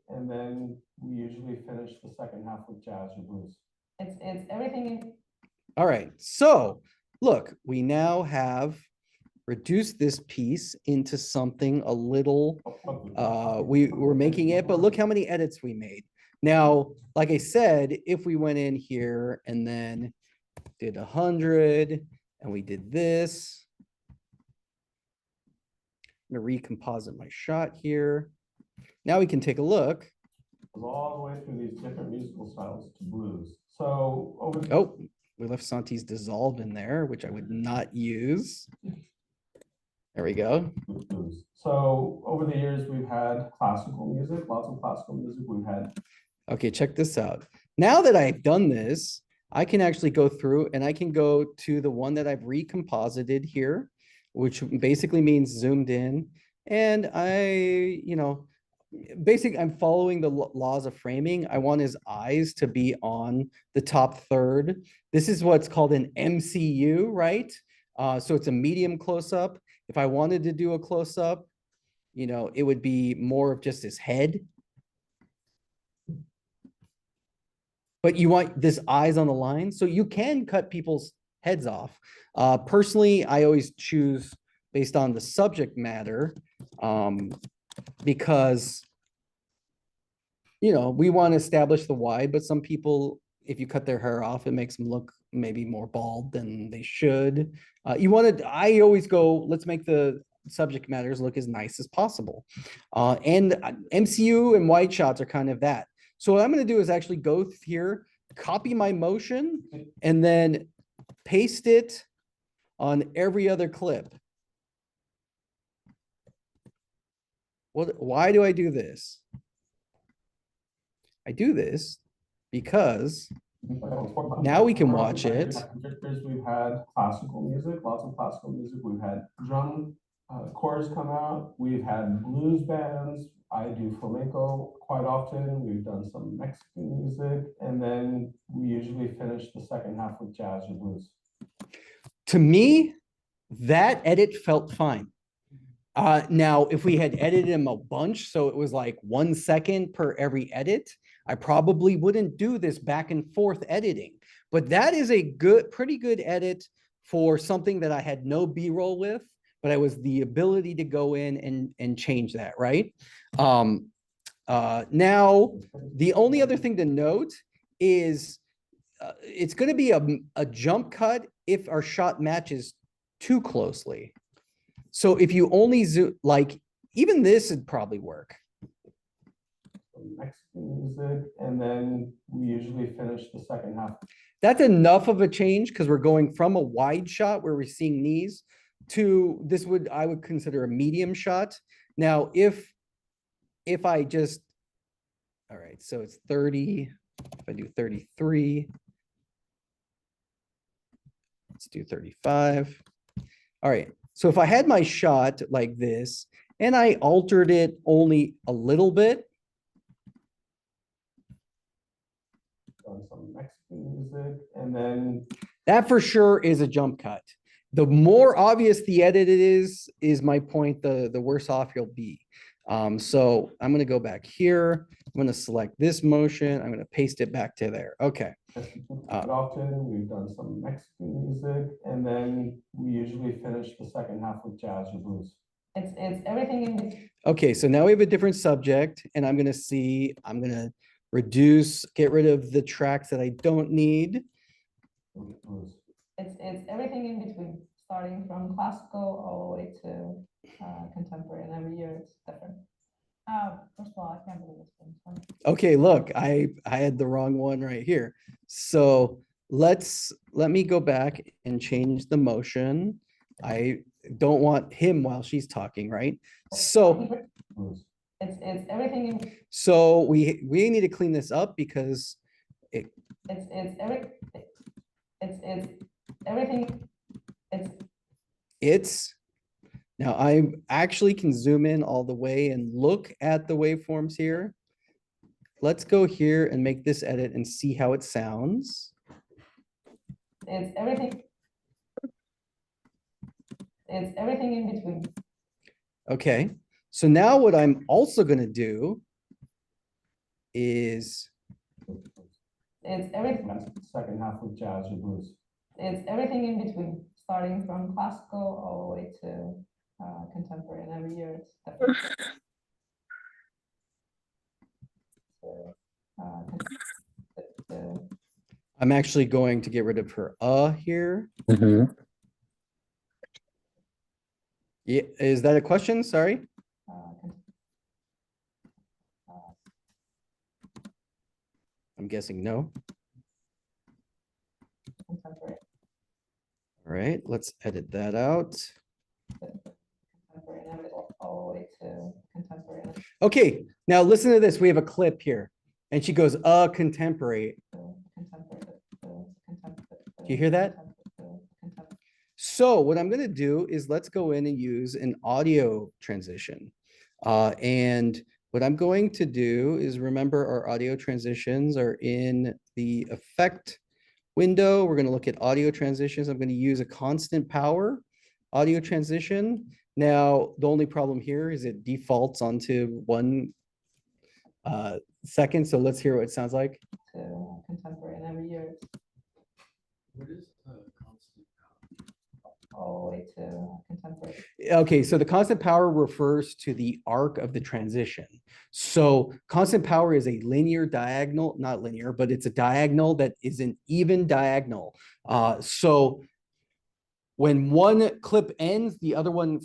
And then we usually finish the second half with jazz or blues. It's everything. all right, so look, we now have reduced this piece into something a little, we were making it, but look how many edits we made. Now, like I said, if we went in here and then did 100 and we did this, I'm gonna recomposite my shot here. Now we can take a look. All the way through these different musical styles to blues. So over. Oh, we left Santi's dissolve in there, which I would not use. There we go. Blues. So over the years, we've had classical music, lots of classical music. We've had. Okay, check this out. Now that I've done this, I can actually go through and I can go to the one that I've recomposited here, which basically means zoomed in. And I'm following the laws of framing. I want his eyes to be on the top third. This is what's called an MCU, right? So it's a medium close-up. If I wanted to do a close-up, it would be more of just his head. But you want this eyes on the line, so you can cut people's heads off. Personally, I always choose based on the subject matter, because we want to establish the wide, but some people, if you cut their hair off, it makes them look maybe more bald than they should. I always go, let's make the subject matters look as nice as possible. And MCU and wide shots are kind of that. So what I'm going to do is actually go here, copy my motion, and then paste it on every other clip. Why do I do this? I do this because now we can watch it. We've had classical music, lots of classical music. We've had drum cores come out. We've had blues bands. I do flamenco quite often. We've done some Mexican music. And then we usually finish the second half with jazz or blues. To me, that edit felt fine. Now, if we had edited him a bunch, so it was like 1 second per every edit, I probably wouldn't do this back and forth editing. But that is a pretty good edit for something that I had no B-roll with, but I was the ability to go in and change that, right? Now, the only other thing to note is it's going to be a jump cut if our shot matches too closely. So if you only zoom, like even this would probably work. Mexican music, and then we usually finish the second half. That's enough of a change because we're going from a wide shot where we're seeing knees to this I would consider a medium shot. Now, if I just, all right, so it's 30, if I do 33, let's do 35. All right, so if I had my shot like this and I altered it only a little bit, Done some Mexican music, and then that for sure is a jump cut. the more obvious the edit it is my point, the worse off you'll be. So I'm gonna go back here. I'm gonna select this motion. I'm gonna paste it back to there. Okay. Often, we've done some Mexican music, and then we usually finish the second half with jazz or blues. It's everything in between. Okay, so now we have a different subject, and I'm gonna reduce, get rid of the tracks that I don't need. Blues. It's everything in between, starting from classical all the way to contemporary, and every year it's different. First of all, I can't believe it's been 20. Okay, look, I had the wrong one right here. So let me go back and change the motion. I don't want him while she's talking, right? So Blues. It's everything in. so we need to clean this up because It's everything. it's now I actually can zoom in all the way and look at the waveforms here. Let's go here and make this edit and see how it sounds. It's everything. It's everything in between. Okay, so now what I'm also gonna do is It's everything. Second half with jazz or blues. It's everything in between, starting from classical all the way to contemporary, and every year it's different. So, I'm actually going to get rid of her here. Yeah, is that a question? Sorry. I'm guessing no. contemporary, All right, let's edit that out. contemporary, and every all the way to contemporary. Okay, now listen to this. We have a clip here. And she goes, contemporary. Do you hear that? So what I'm gonna do is let's go in and use an audio transition. And what I'm going to do is remember our audio transitions are in the effect window. We're gonna look at audio transitions. I'm gonna use a constant power audio transition. Now, the only problem here is it defaults onto 1 second. So let's hear what it sounds like. To contemporary, and every year it's What is constant power? all the way to contemporary. Okay, so the constant power refers to the arc of the transition. So constant power is a linear diagonal, not linear, but it's a diagonal that is an even diagonal. So when one clip ends, the other one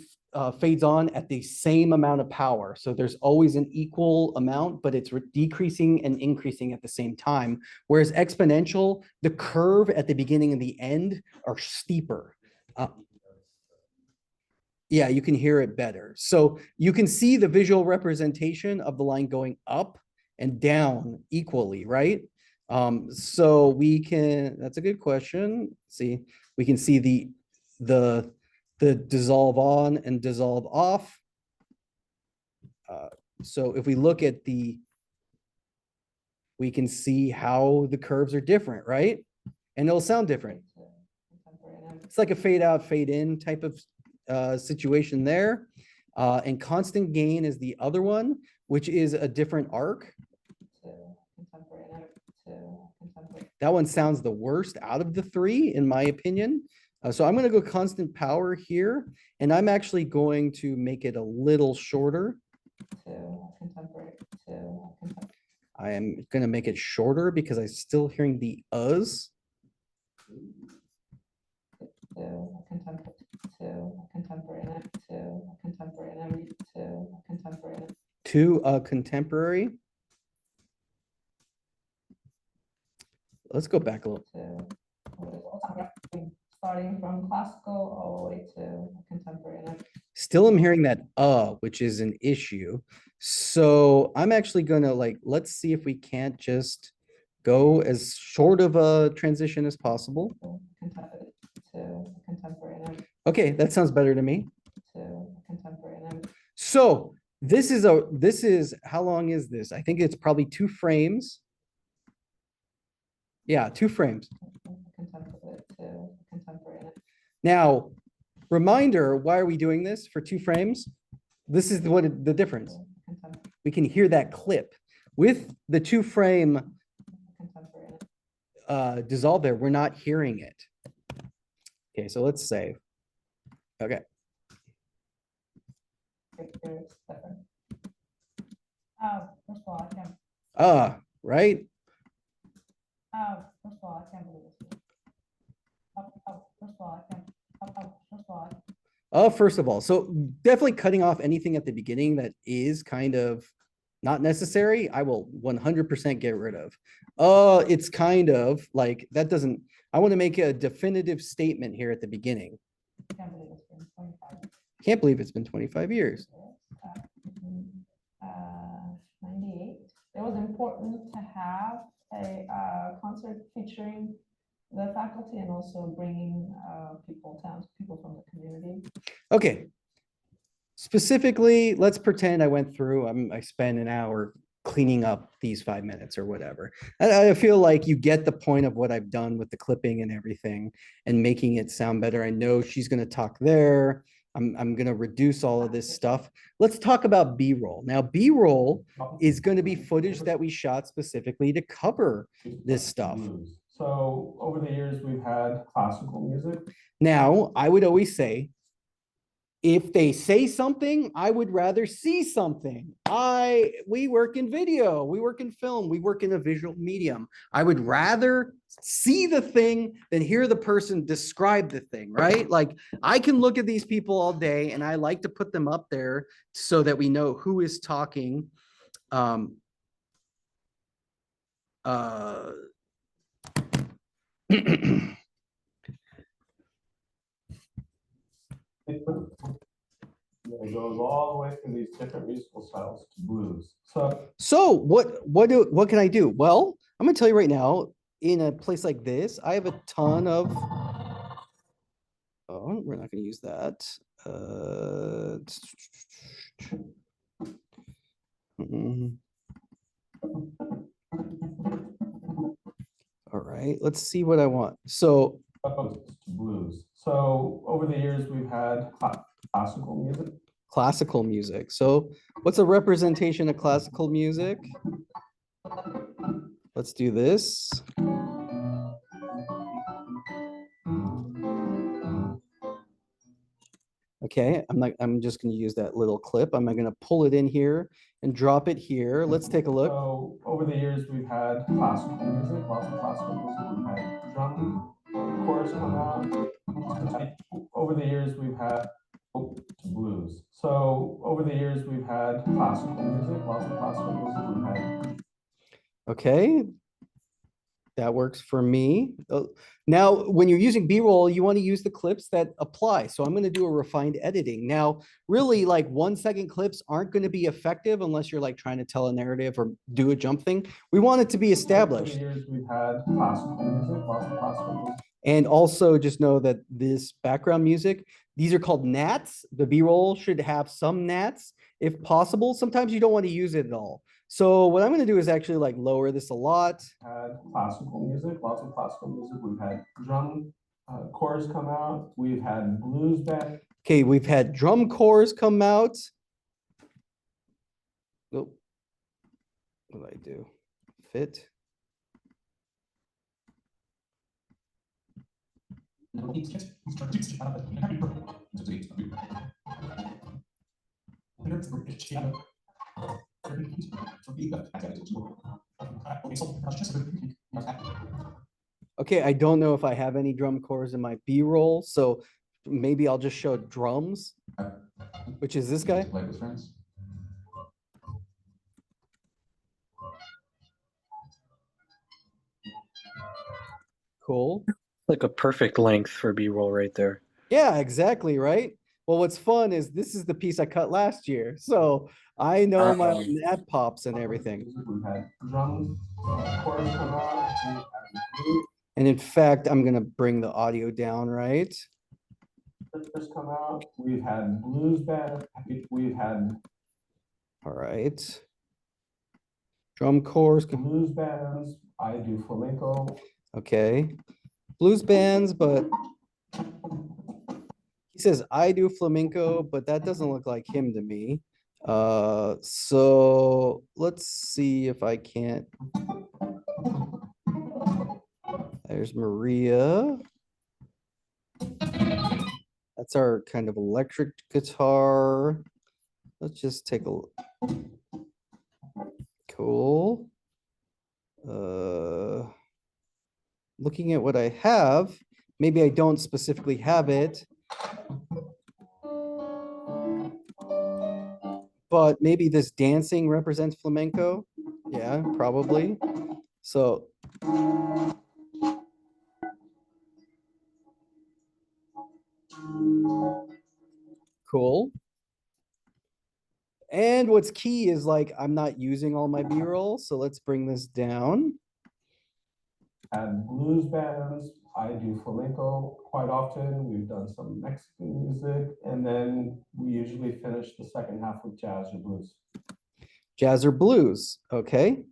fades on at the same amount of power. So there's always an equal amount, but it's decreasing and increasing at the same time. Whereas exponential, the curve at the beginning and the end are steeper. Yeah, you can hear it better. So you can see the visual representation of the line going up and down equally, right? So we can, that's a good question. See, we can see the dissolve on and dissolve off. So if we look at we can see how the curves are different, right? And it'll sound different. It's like a fade out, fade in type of situation there. And constant gain is the other one, which is a different arc. That one sounds the worst out of the three, in my opinion. So I'm going to go constant power here, and I'm actually going to make it a little shorter. I am going to make it shorter because I'm still hearing the uhs. To contemporary. Let's go back a little. Starting from classical all the way to contemporary. Still am hearing that which is an issue. So I'm actually gonna let's see if we can't just go as short of a transition as possible. Okay, that sounds better to me. So this is how long is this? I think it's probably 2 frames. Yeah, 2 frames. Now, reminder, why are we doing this for 2 frames? This is the difference. Contemporary. We can hear that clip. With the 2 frame Contemporary. dissolve there, we're not hearing it. Okay, so let's save. Okay, There's different. First of all, I can't, right? first of all, I can't believe this. First of all, I can't, first of all, First of all, so definitely cutting off anything at the beginning that is kind of not necessary, I will 100% get rid of. It's kind of like, that doesn't, I want to make a definitive statement here at the beginning. I can't believe it's been 25 Can't believe it's been 25 years. years. 98. It was important to have a concert featuring the faculty and also bringing people from the community. Okay. Specifically, let's pretend I went through, I spent an hour cleaning up these 5 minutes or whatever. And I feel like you get the point of what I've done with the clipping and everything and making it sound better. I know she's going to talk there. I'm going to reduce all of this stuff. Let's talk about B-roll. Now, B-roll is going to be footage that we shot specifically to cover this stuff. So over the years, we've had classical music. Now, I would always say, if they say something, I would rather see something. We work in video, we work in film, we work in a visual medium. I would rather see the thing than hear the person describe the thing, right? Like, I can look at these people all day and I like to put them up there so that we know who is talking. It goes all the way through these different musical styles to blues. So what can I do? Well, I'm gonna tell you right now, in a place like this, I have a ton of. Oh, we're not gonna use that. All right, let's see what I want. So Blues. So over the years, we've had classical music. Classical music. So what's a representation of classical music? Let's do this. Okay, I'm just going to use that little clip. I'm going to pull it in here and drop it here. Let's take a look. So over the years, we've had classical music, lots of classical music. We've had drum chorus come out. Over the years, we've had blues. So over the years, we've had classical music, lots of classical music. We've had. Okay. That works for me. Now, when you're using B-roll, you want to use the clips that apply. So I'm going to do a refined editing. Now, really, like 1-second clips aren't going to be effective unless you're like trying to tell a narrative or do a jump thing. We want it to be established. For years, we've had classical music, lots of classical music. And also just know that this background music, these are called nats. The B-roll should have some nats if possible. Sometimes you don't want to use it at all. So what I'm going to do is actually like lower this a lot. Had classical music, lots of classical music. We've had drum chorus come out. We've had blues band. Okay, we've had drum corps come out. Oh, what did I do? Fit. Okay, I don't know if I have any drum corps in my B-roll, so maybe I'll just show drums, which is this guy. Cool. Like a perfect length for B-roll right there. Yeah, exactly, right? Well, what's fun is this is the piece I cut last year, so I know my nat pops and everything. We've had drums chorus come out. And in fact, I'm gonna bring the audio down, right? First come out. We've had blues band. We've had All right. Drum corps. blues bands. I do flamenco. Okay. Blues bands, but He says, I do flamenco, but that doesn't look like him to me. So let's see if I can't. There's Maria. That's our kind of electric guitar. Let's just take a look. Cool. Looking at what I have, maybe I don't specifically have it. But maybe this dancing represents flamenco. Yeah, probably. So cool. And what's key is like, I'm not using all my B-roll, so let's bring this down. Had blues bands. I do flamenco quite often. We've done some Mexican music, and then we usually finish the second half with jazz or blues. Jazz or blues, okay?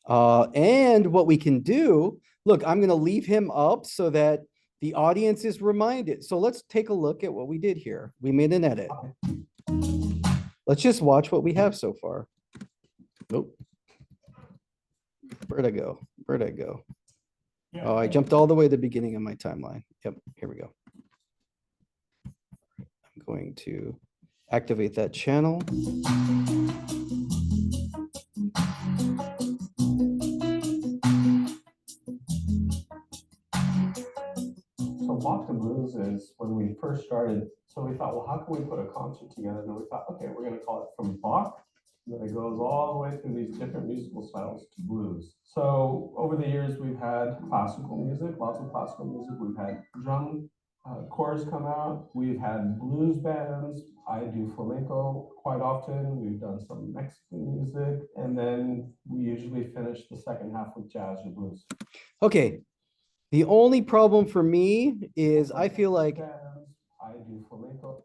And what we can do, look, I'm gonna leave him up so that the audience is reminded. So let's take a look at what we did here. We made an edit. Let's just watch what we have so far. Nope. Where'd I go? Where'd I go? Yeah. Oh, I jumped all the way to the beginning of my timeline. Yep, here we go. I'm going to activate that channel. So Bach the Blues is when we first started. So we thought, well, how can we put a concert together? And we thought, okay, we're going to call it From Bach. And then it goes all the way through these different musical styles to blues. So over the years, we've had classical music, lots of classical music. We've had drum corps come out. We've had blues bands. I do flamenco quite often. We've done some Mexican music. And then we usually finish the second half with jazz or blues. Okay. The only problem for me is I feel like I do flamenco.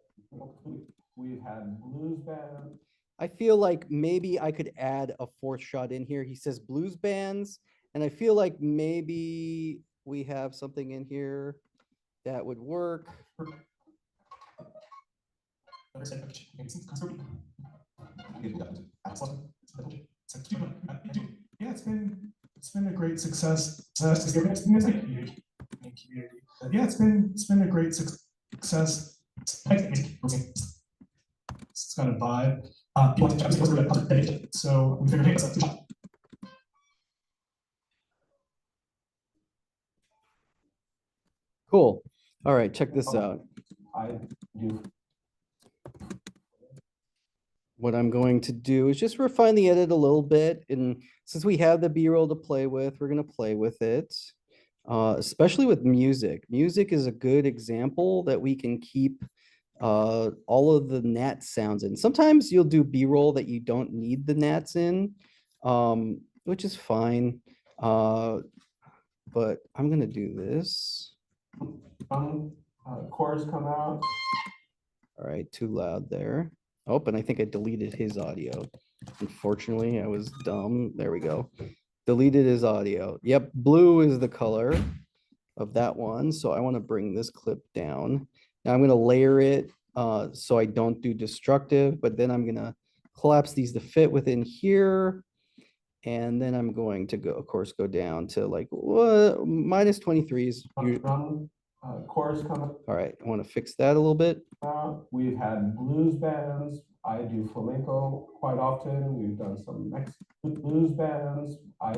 We've had blues bands. I feel like maybe I could add a fourth shot in here. He says blues bands, and I feel like maybe we have something in here that would work. Yeah, it's been a great success. Yeah, it's been a great success. It's got a vibe. So we figured, hey, let's Cool. All right, check this out. I do. What I'm going to do is just refine the edit a little bit. And since we have the B-roll to play with, we're going to play with it. Especially with music. Music is a good example that we can keep all of the nat sounds in. Sometimes you'll do B-roll that you don't need the nats in, which is fine. But I'm gonna do this. Chorus come out. All right, too loud there. Oh, and I think I deleted his audio. Unfortunately, I was dumb. There we go. Deleted his audio. Yep, blue is the color of that one. So I want to bring this clip down. Now I'm going to layer it so I don't do destructive, but then I'm going to collapse these to fit within here. And then I'm going to go, of course, go down to like minus 23 is Chorus come up. All right, I want to fix that a little bit. We've had blues bands. I do flamenco quite often. We've done some Mexican blues bands. I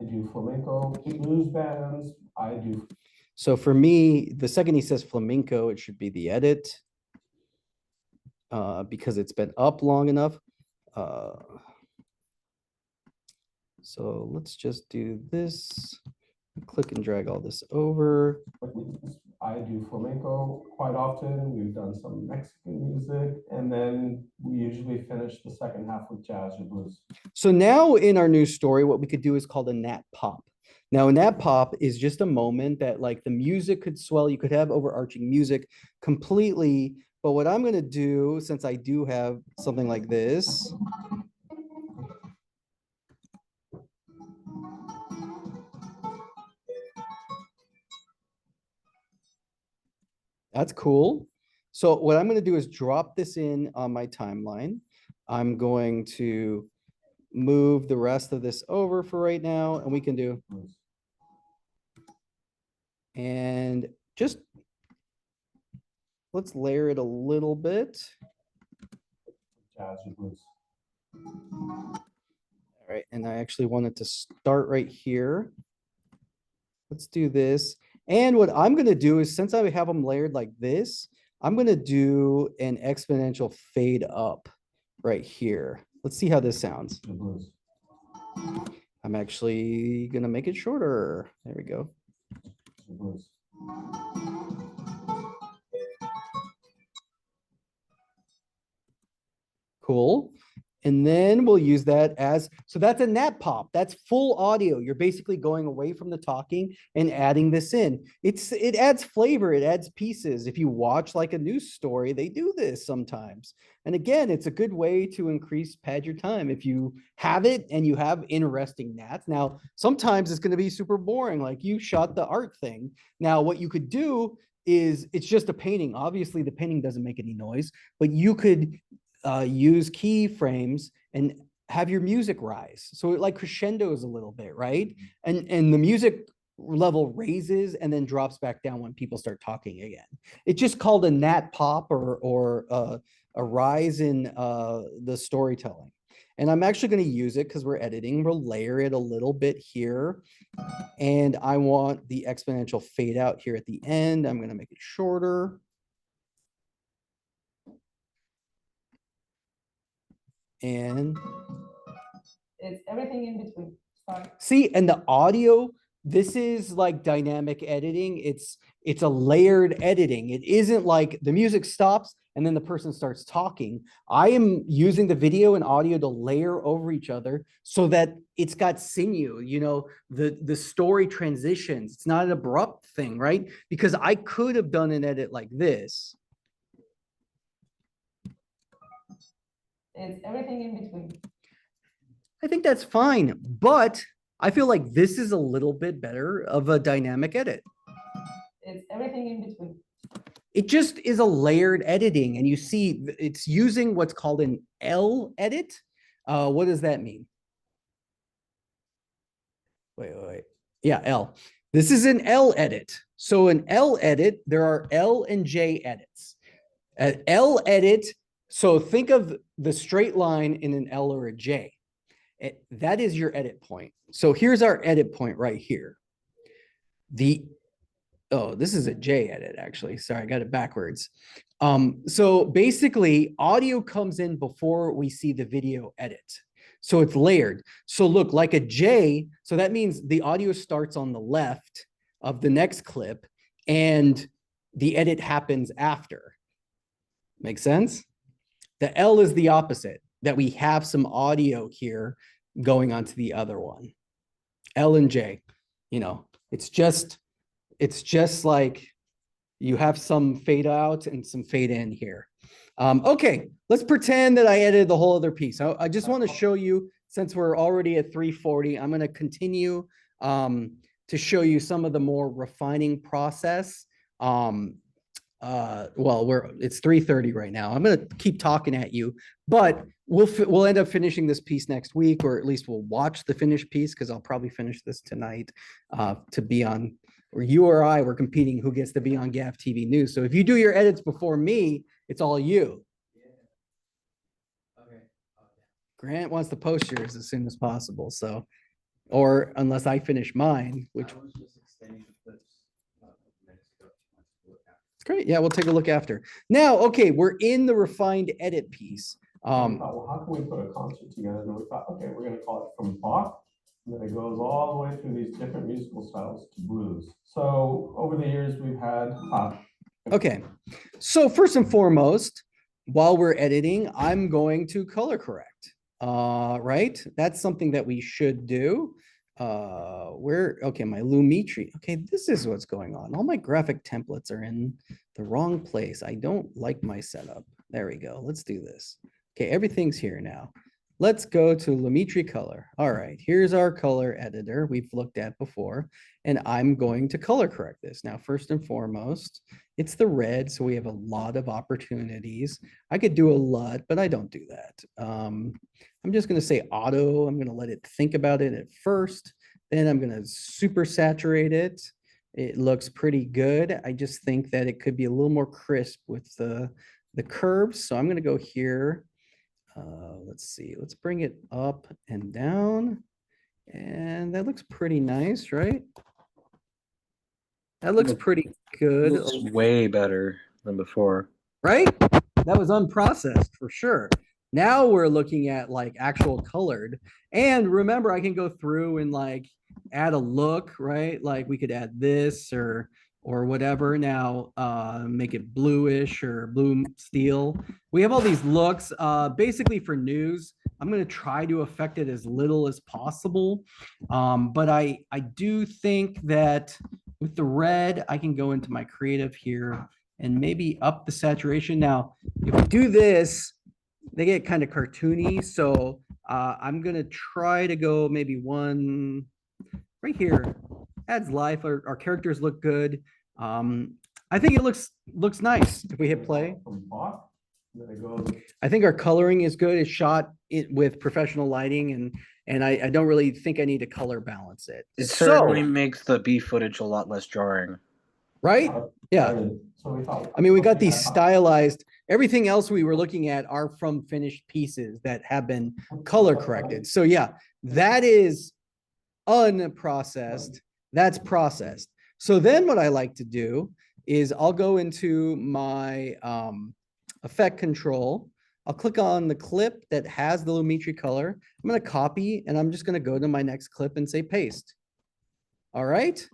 do flamenco blues bands. I do. So for me, the second he says flamenco, it should be the edit because it's been up long enough. So let's just do this. Click and drag all this over. I do flamenco quite often. We've done some Mexican music, and then we usually finish the second half with jazz or blues. So now in our news story, what we could do is called a nat pop. Now, a nat pop is just a moment that like the music could swell. You could have overarching music completely. But what I'm going to do, since I do have something like this, that's cool. So what I'm gonna do is drop this in on my timeline. I'm going to move the rest of this over for right now, and we can do, and just let's layer it a little bit. Jazz or blues. All right, and I actually wanted to start right here. Let's do this. And what I'm gonna do is, since I have them layered like this, I'm gonna do an exponential fade up right here. Let's see how this sounds. The blues. I'm actually gonna make it shorter. There we go. The blues. Cool. And then we'll use that as, so that's a nat pop. That's full audio. You're basically going away from the talking and adding this in. It adds flavor, it adds pieces. If you watch like a news story, they do this sometimes. And again, it's a good way to pad your time. If you have it and you have interesting nats. Now, sometimes it's going to be super boring, like you shot the art thing. Now, what you could do is, it's just a painting. Obviously, the painting doesn't make any noise, but you could use keyframes and have your music rise. So it like crescendos a little bit, right? And the music level raises and then drops back down when people start talking again. It's just called a nat pop or a rise in the storytelling. And I'm actually going to use it because we're editing. We'll layer it a little bit here. And I want the exponential fade out here at the end. I'm going to make it shorter. And It's everything in between. Sorry. see, and the audio, this is like dynamic editing. It's a layered editing. It isn't like the music stops and then the person starts talking. I am using the video and audio to layer over each other so that it's got sinew, you know, the story transitions. It's not an abrupt thing, right? Because I could have done an edit like this. It's everything in between. I think that's fine, but I feel like this is a little bit better of a dynamic edit. It's everything in between. It just is a layered editing, and you see it's using what's called an L edit. What does that mean? Wait. Yeah, L. This is an L edit. So an L edit, there are L and J edits. An L edit, so think of the straight line in an L or a J. That is your edit point. So here's our edit point right here. Oh, this is a J edit, actually. Sorry, I got it backwards. So basically, audio comes in before we see the video edit. So it's layered. So look, like a J, so that means the audio starts on the left of the next clip and the edit happens after. Make sense? The L is the opposite, that we have some audio here going on to the other one. L and J, you know, it's just like you have some fade out and some fade in here. Okay, let's pretend that I edited the whole other piece. I just want to show you, since we're already at 3:40, I'm going to continue to show you some of the more refining process. Well, it's 3:30 right now. I'm going to keep talking at you, but we'll end up finishing this piece next week, or at least we'll watch the finished piece, because I'll probably finish this tonight to be on, or you or I, we're competing who gets to be on GAF TV News. So if you do your edits before me, it's all you. Yeah. Okay. Grant wants to post yours as soon as possible. So, or unless I finish mine, which I was just extending the clips minutes ago. is great. Yeah, we'll take a look after. Now, okay, we're in the refined edit piece. We thought, well, how can we put a concert together? And we thought, okay, we're going to call it From Bach. And then it goes all the way through these different musical styles to blues. So over the years, we've had. Okay, so first and foremost, while we're editing, I'm going to color correct. Right? That's something that we should do. Okay, my Lumetri. Okay, this is what's going on. All my graphic templates are in the wrong place. I don't like my setup. There we go. Let's do this. Okay, everything's here now. let's go to Lumetri Color. All right, here's our color editor we've looked at before, and I'm going to color correct this. Now, first and foremost, it's the red, so we have a lot of opportunities. I could do a LUT, but I don't do that. I'm just gonna say auto. I'm gonna let it think about it at first. Then I'm gonna super saturate it. It looks pretty good. I just think that it could be a little more crisp with the curves. So I'm gonna go here. Let's see, let's bring it up and down. And that looks pretty nice, right? That looks pretty good, Looks way better than before. right? That was unprocessed for sure. Now we're looking at like actual colored. And remember, I can go through and like add a look, right? Like we could add this or whatever. Now make it bluish or blue steel. We have all these looks. Basically for news, I'm going to try to affect it as little as possible. But I do think that with the red, I can go into my creative here and maybe up the saturation. Now, if we do this, they get kind of cartoony. So I'm gonna try to go maybe one right here. Adds life. Our characters look good. I think it looks nice. If we hit play, I think our coloring is good. It's shot it with professional lighting, and I don't really think I need to color balance it. It So, certainly makes the B footage a lot less jarring. right? Yeah. So we thought. I mean, we got these stylized, everything else we were looking at are from finished pieces that have been color corrected. So yeah, that is unprocessed. That's processed. So then what I like to do is I'll go into my effect control. I'll click on the clip that has the Lumetri color. I'm going to copy and I'm just going to go to my next clip and say paste. All right.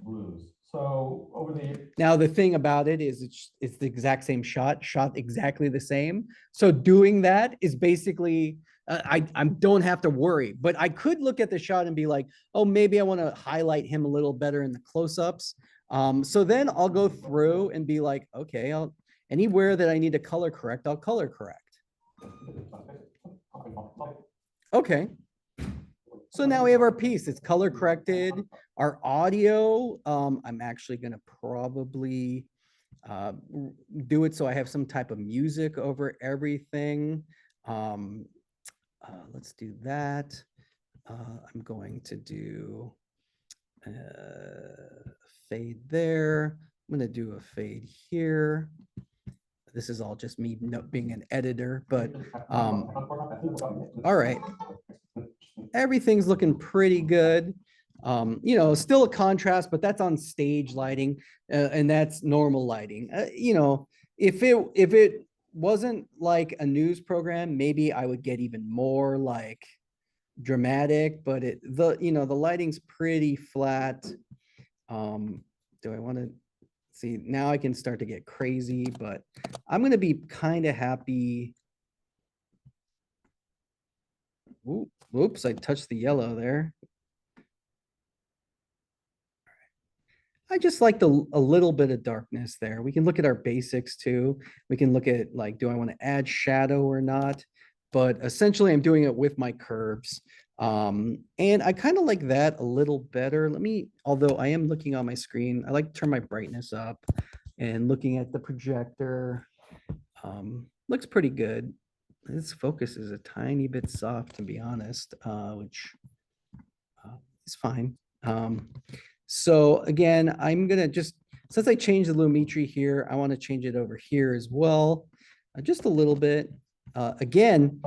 Blues. So over the. Now, the thing about it is it's the exact same shot exactly the same. So doing that is basically, I don't have to worry, but I could look at the shot and be like, oh, maybe I want to highlight him a little better in the close-ups. So then I'll go through and be like, okay, anywhere that I need to color correct, I'll color correct. Okay. So now we have our piece. It's color corrected. Our audio, I'm actually going to probably do it so I have some type of music over everything. Let's do that. I'm going to do fade there. I'm going to do a fade here. This is all just me being an editor, but all right. Everything's looking pretty good. You know, still a contrast, but that's on stage lighting, and that's normal lighting. You know, if it wasn't like a news program, maybe I would get even more like dramatic, but the lighting's pretty flat. Do I want to see? Now I can start to get crazy, but I'm going to be kind of happy. Oops, I touched the yellow there. I just like a little bit of darkness there. We can look at our basics too. We can look at like, do I want to add shadow or not? But essentially I'm doing it with my curves. And I kind of like that a little better. Although I am looking on my screen, I like to turn my brightness up and looking at the projector. Looks pretty good. This focus is a tiny bit soft, to be honest, which is fine. So again, I'm gonna since I changed the Lumetri here, I want to change it over here as well, just a little bit. Again,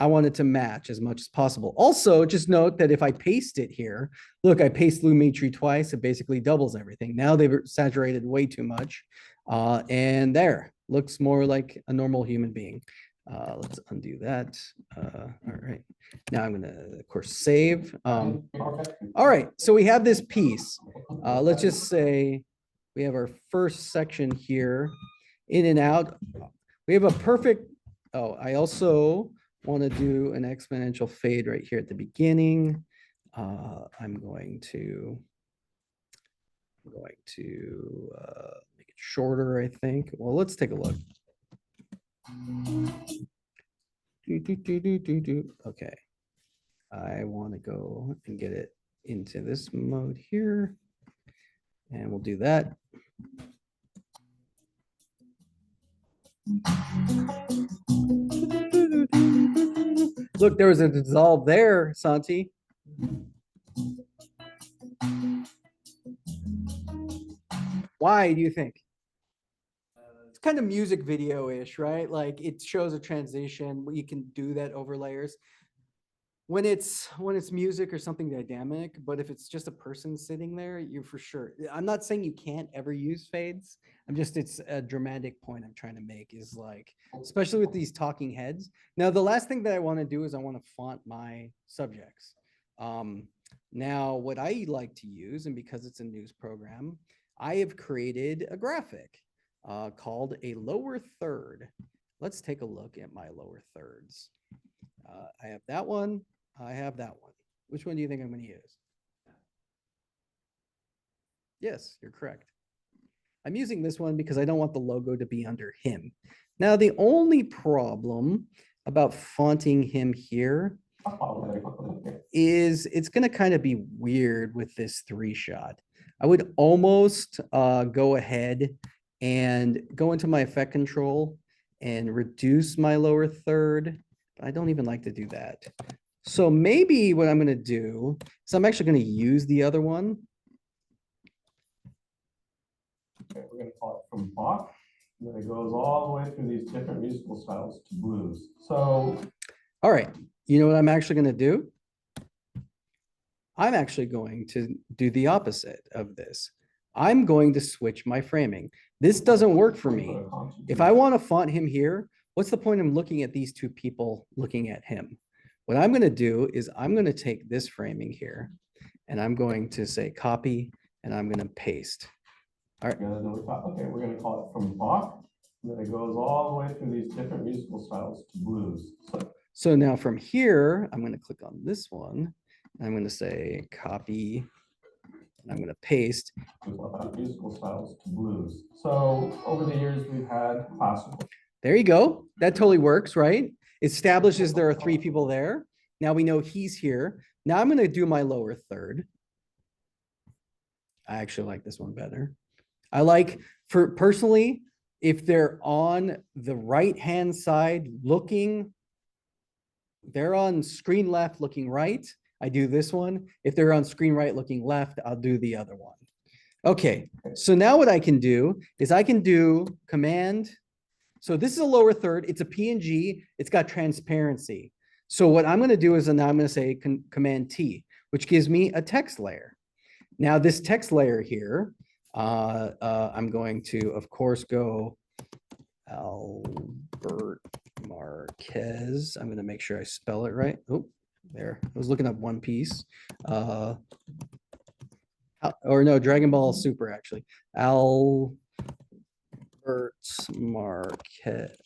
I want it to match as much as possible. Also, just note that if I paste it here, look, I paste Lumetri twice, it basically doubles everything. Now they've saturated way too much. And there, looks more like a normal human being. Let's undo that. All right. Now I'm gonna, of course, save. All right, so we have this piece. Let's just say we have our first section here, in and out. We have a perfect, I also want to do an exponential fade right here at the beginning. I'm going to make it shorter, I think. Well, let's take a look. Okay. I want to go and get it into this mode here. And we'll do that. Look, there was a dissolve there, Santi. Why do you think? It's kind of music video-ish, right? Like it shows a transition. You can do that over layers. When it's music or something dynamic, but if it's just a person sitting there, you're for sure. I'm not saying you can't ever use fades. It's a dramatic point I'm trying to make is like, especially with these talking heads. Now, the last thing that I want to do is I want to font my subjects. Now, what I like to use, and because it's a news program, I have created a graphic called a lower third. Let's take a look at my lower thirds. I have that one. I have that one. Which one do you think I'm going to use? Yes, you're correct. I'm using this one because I don't want the logo to be under him. Now, the only problem about fonting him here is it's going to kind of be weird with this 3-shot. I would almost go ahead and go into my effect control and reduce my lower third. I don't even like to do that. So maybe what I'm going to do is I'm actually going to use the other one. Okay, we're gonna call it from Bach, and then it goes all the way through these different musical styles to blues. So, all right, you know what I'm actually going to do? I'm actually going to do the opposite of this. I'm going to switch my framing. This doesn't work for me. If I want to font him here, what's the point of looking at these two people looking at him? What I'm going to do is I'm going to take this framing here and I'm going to say copy and I'm going to paste. All right. Okay, we're going to call it from Bach, and then it goes all the way through these different musical styles to blues. So now from here, I'm going to click on this one. I'm going to say copy and I'm going to paste. Musical styles to blues. So over the years, we've had classical. There you go. That totally works, right? Establishes there are 3 people there. Now we know he's here. Now I'm going to do my lower third. I actually like this one better. I like, for personally, if they're on the right-hand side looking, they're on screen left looking right, I do this one. If they're on screen right looking left, I'll do the other one. Okay, so now what I can do is I can do command. So this is a lower third. It's a PNG. It's got transparency. So what I'm going to do is now I'm going to say command T, which gives me a text layer. Now this text layer here, I'm going to, of course, go Albert Marquez. I'm going to make sure I spell it right. Oh, there. I was looking up One Piece. Or no, Dragon Ball Super, actually. Albert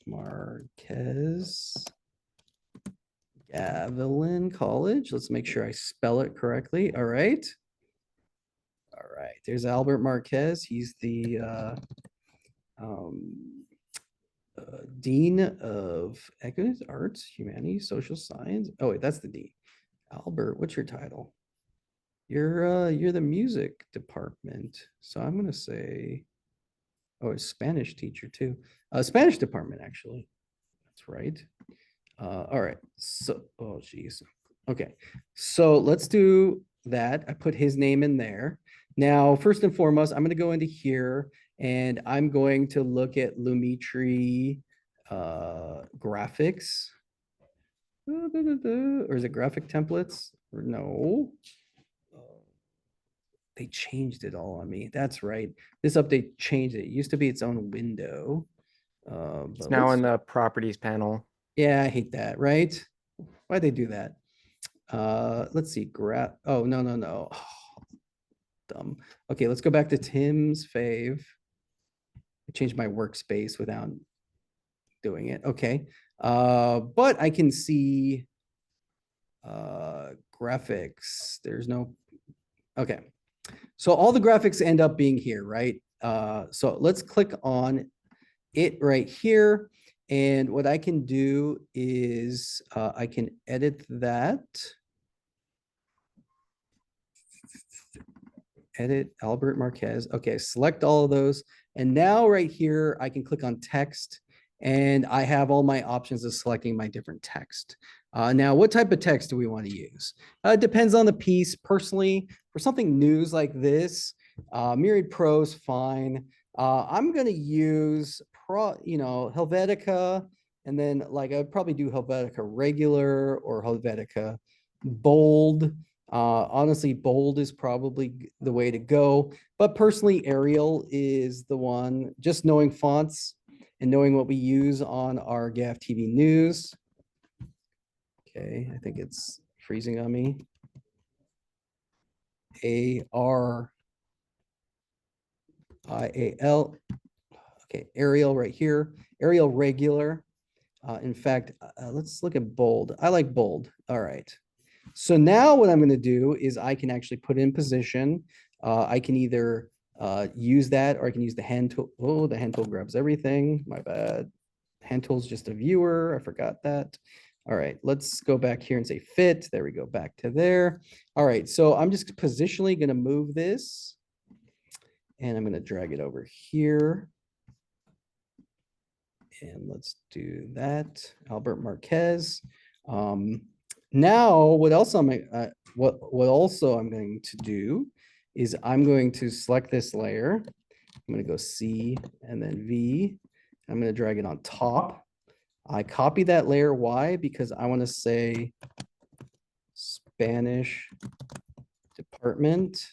Marquez. Gavilan College. Let's make sure I spell it correctly. All right. All right. There's Albert Marquez. He's the Dean of Economics, Arts, Humanities, Social Science. Oh, wait, that's the Dean. Albert, what's your title? You're the music department. So I'm gonna say, oh, a Spanish teacher too. Spanish department, actually. That's right. All right. So, oh geez. Okay. So let's do that. I put his name in there. Now, first and foremost, I'm going to go into here and I'm going to look at Lumetri graphics. Or is it graphic templates? Or no. They changed it all on me. That's right. This update changed it. It used to be its own window. It's now in the properties panel. Yeah, I hate that, right? Why'd they do that? Let's see, oh, no. Oh, dumb. Okay, let's go back to Tim's fave. I changed my workspace without doing it. Okay. But I can see graphics. There's no, okay. So all the graphics end up being here, right? So let's click on it right here. And what I can do is I can edit that. Edit Albert Marquez. Okay, select all of those. And now right here, I can click on text and I have all my options of selecting my different text. Now, what type of text do we want to use? It depends on the piece. Personally, for something news like this, Myriad Pro is fine. I'm going to use Helvetica, and then like I would probably do Helvetica regular or Helvetica bold. Honestly, bold is probably the way to go, but personally, Arial is the one. Just knowing fonts and knowing what we use on our GAF TV news. Okay, I think it's freezing on me. ARIAL. Okay, Arial right here. Arial regular. In fact, let's look at bold. I like bold. All right. So now what I'm going to do is I can actually put in position. I can either use that or I can use the hand tool. Oh, the hand tool grabs everything. My bad. Hand tool is just a viewer. I forgot that. All right, let's go back here and say fit. There we go, back to there. All right, so I'm just positionally going to move this. And I'm going to drag it over here. And let's do that. Albert Marquez. Now, what also I'm going to do is I'm going to select this layer. I'm going to go C and then V. I'm going to drag it on top. I copy that layer. Why? Because I want to say Spanish department.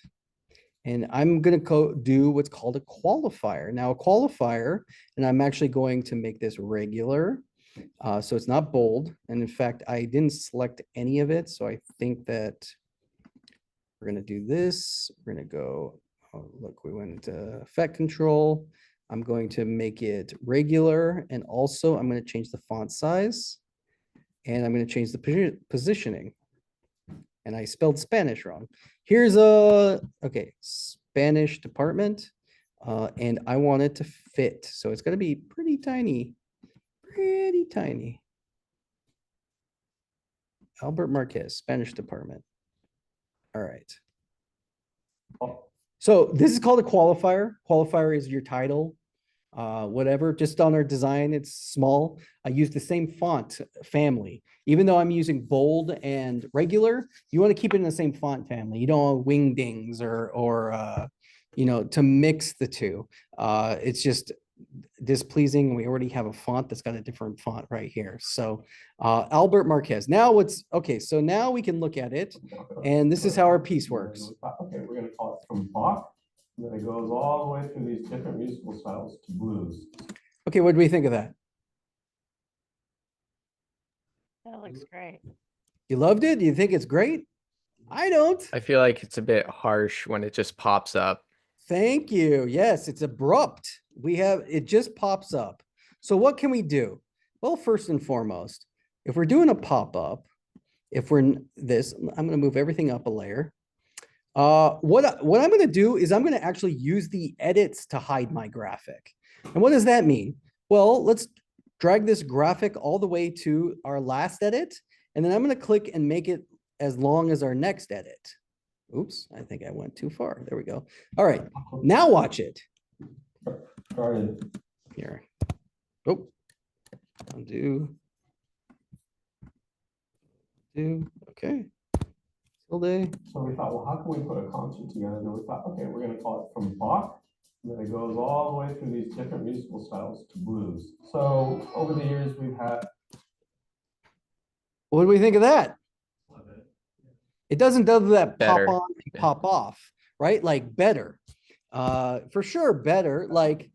And I'm going to do what's called a qualifier. Now, a qualifier, and I'm actually going to make this regular. So it's not bold. And in fact, I didn't select any of it. So I think that we're going to do this. We're going to go, oh, look, we went into effect control. I'm going to make it regular. And also I'm going to change the font size. And I'm going to change the positioning. And I spelled Spanish wrong. Here's okay, Spanish department. And I want it to fit. So it's going to be pretty tiny. Pretty tiny. Albert Marquez, Spanish department. All right. So this is called a qualifier. Qualifier is your title, whatever. Just on our design, it's small. I use the same font family. Even though I'm using bold and regular, you want to keep it in the same font family. You don't want wingdings or to mix the two. It's just displeasing. We already have a font that's got a different font right here. So Albert Marquez. Now okay, so now we can look at it, and this is how our piece works. Okay, we're going to call it from Bach, and then it goes all the way through these different musical styles to blues. Okay, what do we think of that? That looks great. You loved it? You think it's great? I don't. I feel like it's a bit harsh when it just pops up. Thank you. Yes, it's abrupt. It just pops up. So what can we do? Well, first and foremost, if we're doing a pop-up, if we're I'm going to move everything up a layer. What I'm going to do is I'm going to actually use the edits to hide my graphic. And what does that mean? Well, let's drag this graphic all the way to our last edit. And then I'm going to click and make it as long as our next edit. Oops, I think I went too far. There we go. All right, now watch it. Started. Here. Oh, undo. Okay. Still day. So we thought, well, how can we put a concert together? And we thought, okay, we're going to call it from Bach. And then it goes all the way through these different musical styles to blues. So over the years, we've had. What do we think of that? It doesn't do that Better. pop on and pop off, right? Like better. For sure, better. Like,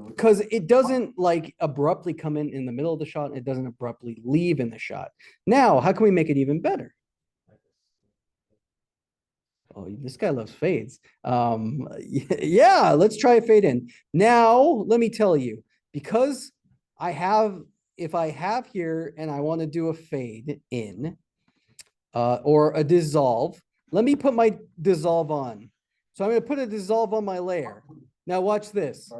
because it doesn't like abruptly come in the middle of the shot, and it doesn't abruptly leave in the shot. Now, how can we make it even better? Oh, this guy loves fades. Yeah, let's try a fade in. Now, let me tell you, because if I have here and I want to do a fade in or a dissolve, let me put my dissolve on. So I'm going to put a dissolve on my layer. Now watch this.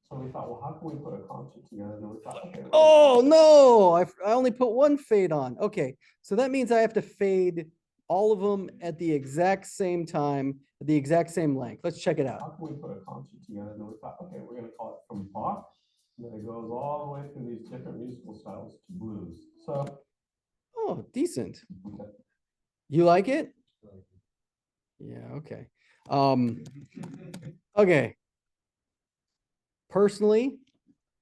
So we thought, well, how can we put a concert together? And then we thought, okay. Oh, no, I only put one fade on. Okay, so that means I have to fade all of them at the exact same time, at the exact same length. Let's check it How out. can we put a concert together? And then we thought, okay, we're gonna call it from Bach. And then it goes all the way through these different musical styles to blues. So, Oh, decent. okay. You like it? Yeah, okay. Okay. Personally,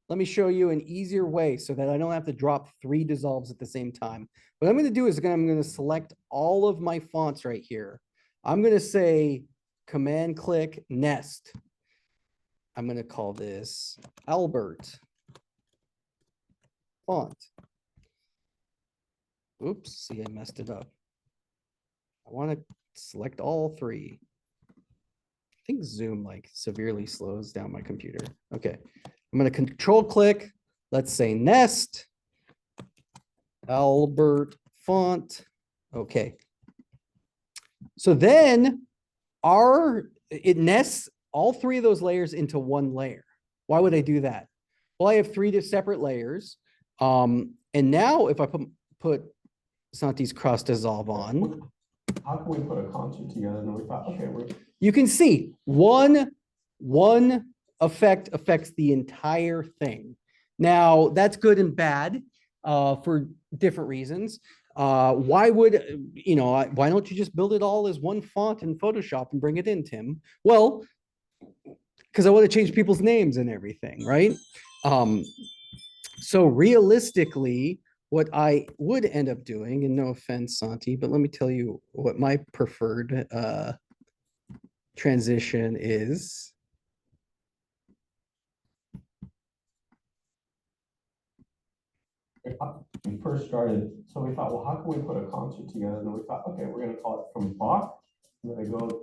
let me show you an easier way so that I don't have to drop 3 dissolves at the same time. What I'm going to do is I'm going to select all of my fonts right here. I'm going to say command click nest. I'm going to call this Albert font. Oops, see, I messed it up. I want to select all 3. I think Zoom like severely slows down my computer. Okay, I'm going to control click. Let's say nest, Albert font. Okay. So then it nests all 3 of those layers into one layer. Why would I do that? Well, I have 3 separate layers. And now if I put Santi's cross dissolve on, How can we put a concert together? And then we thought, okay, you can see one effect affects the entire thing. Now that's good and bad for different reasons. Why don't you just build it all as one font in Photoshop and bring it in, Tim? Well, because I want to change people's names and everything, right? So realistically, what I would end up doing, and no offense, Santi, but let me tell you what my preferred transition is. we first started, so we thought, well, how can we put a concert together? And then we thought, okay, we're gonna call it from Bach. And then it goes.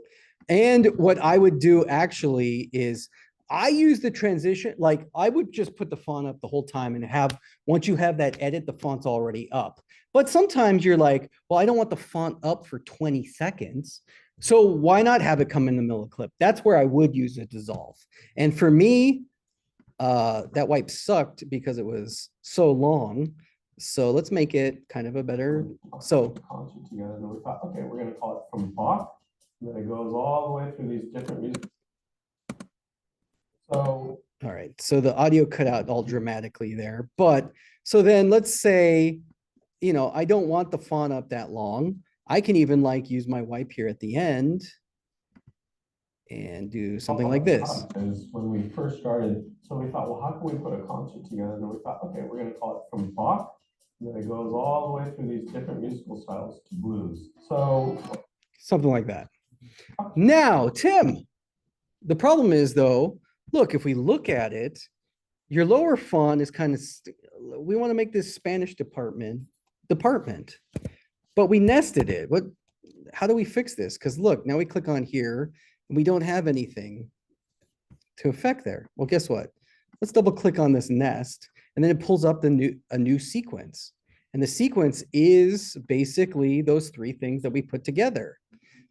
And what I would do actually is I use the transition, like I would just put the font up the whole time and have, once you have that edit, the font's already up. But sometimes you're like, well, I don't want the font up for 20 seconds. So why not have it come in the middle of the clip? That's where I would use a dissolve. And for me, that wipe sucked because it was so long. So let's make it kind of a better, so. Concert together, and we thought, okay, we're gonna call it from Bach. And then it goes all the way through these different music. So. All right, so the audio cut out all dramatically there, but so then let's say, I don't want the font up that long. I can even like use my wipe here at the end and do something like this. Because when we first started, so we thought, well, how can we put a concert together? And then we thought, okay, we're gonna call it from Bach. And then it goes all the way through these different musical styles to blues. So. Something like that. Now, Tim, the problem is though, look, if we look at it, your lower font is kind of, we want to make this Spanish department, but we nested it. How do we fix this? Because look, now we click on here and we don't have anything to affect there. Well, guess what? Let's double click on this nest and then it pulls up a new sequence. And the sequence is basically those 3 things that we put together.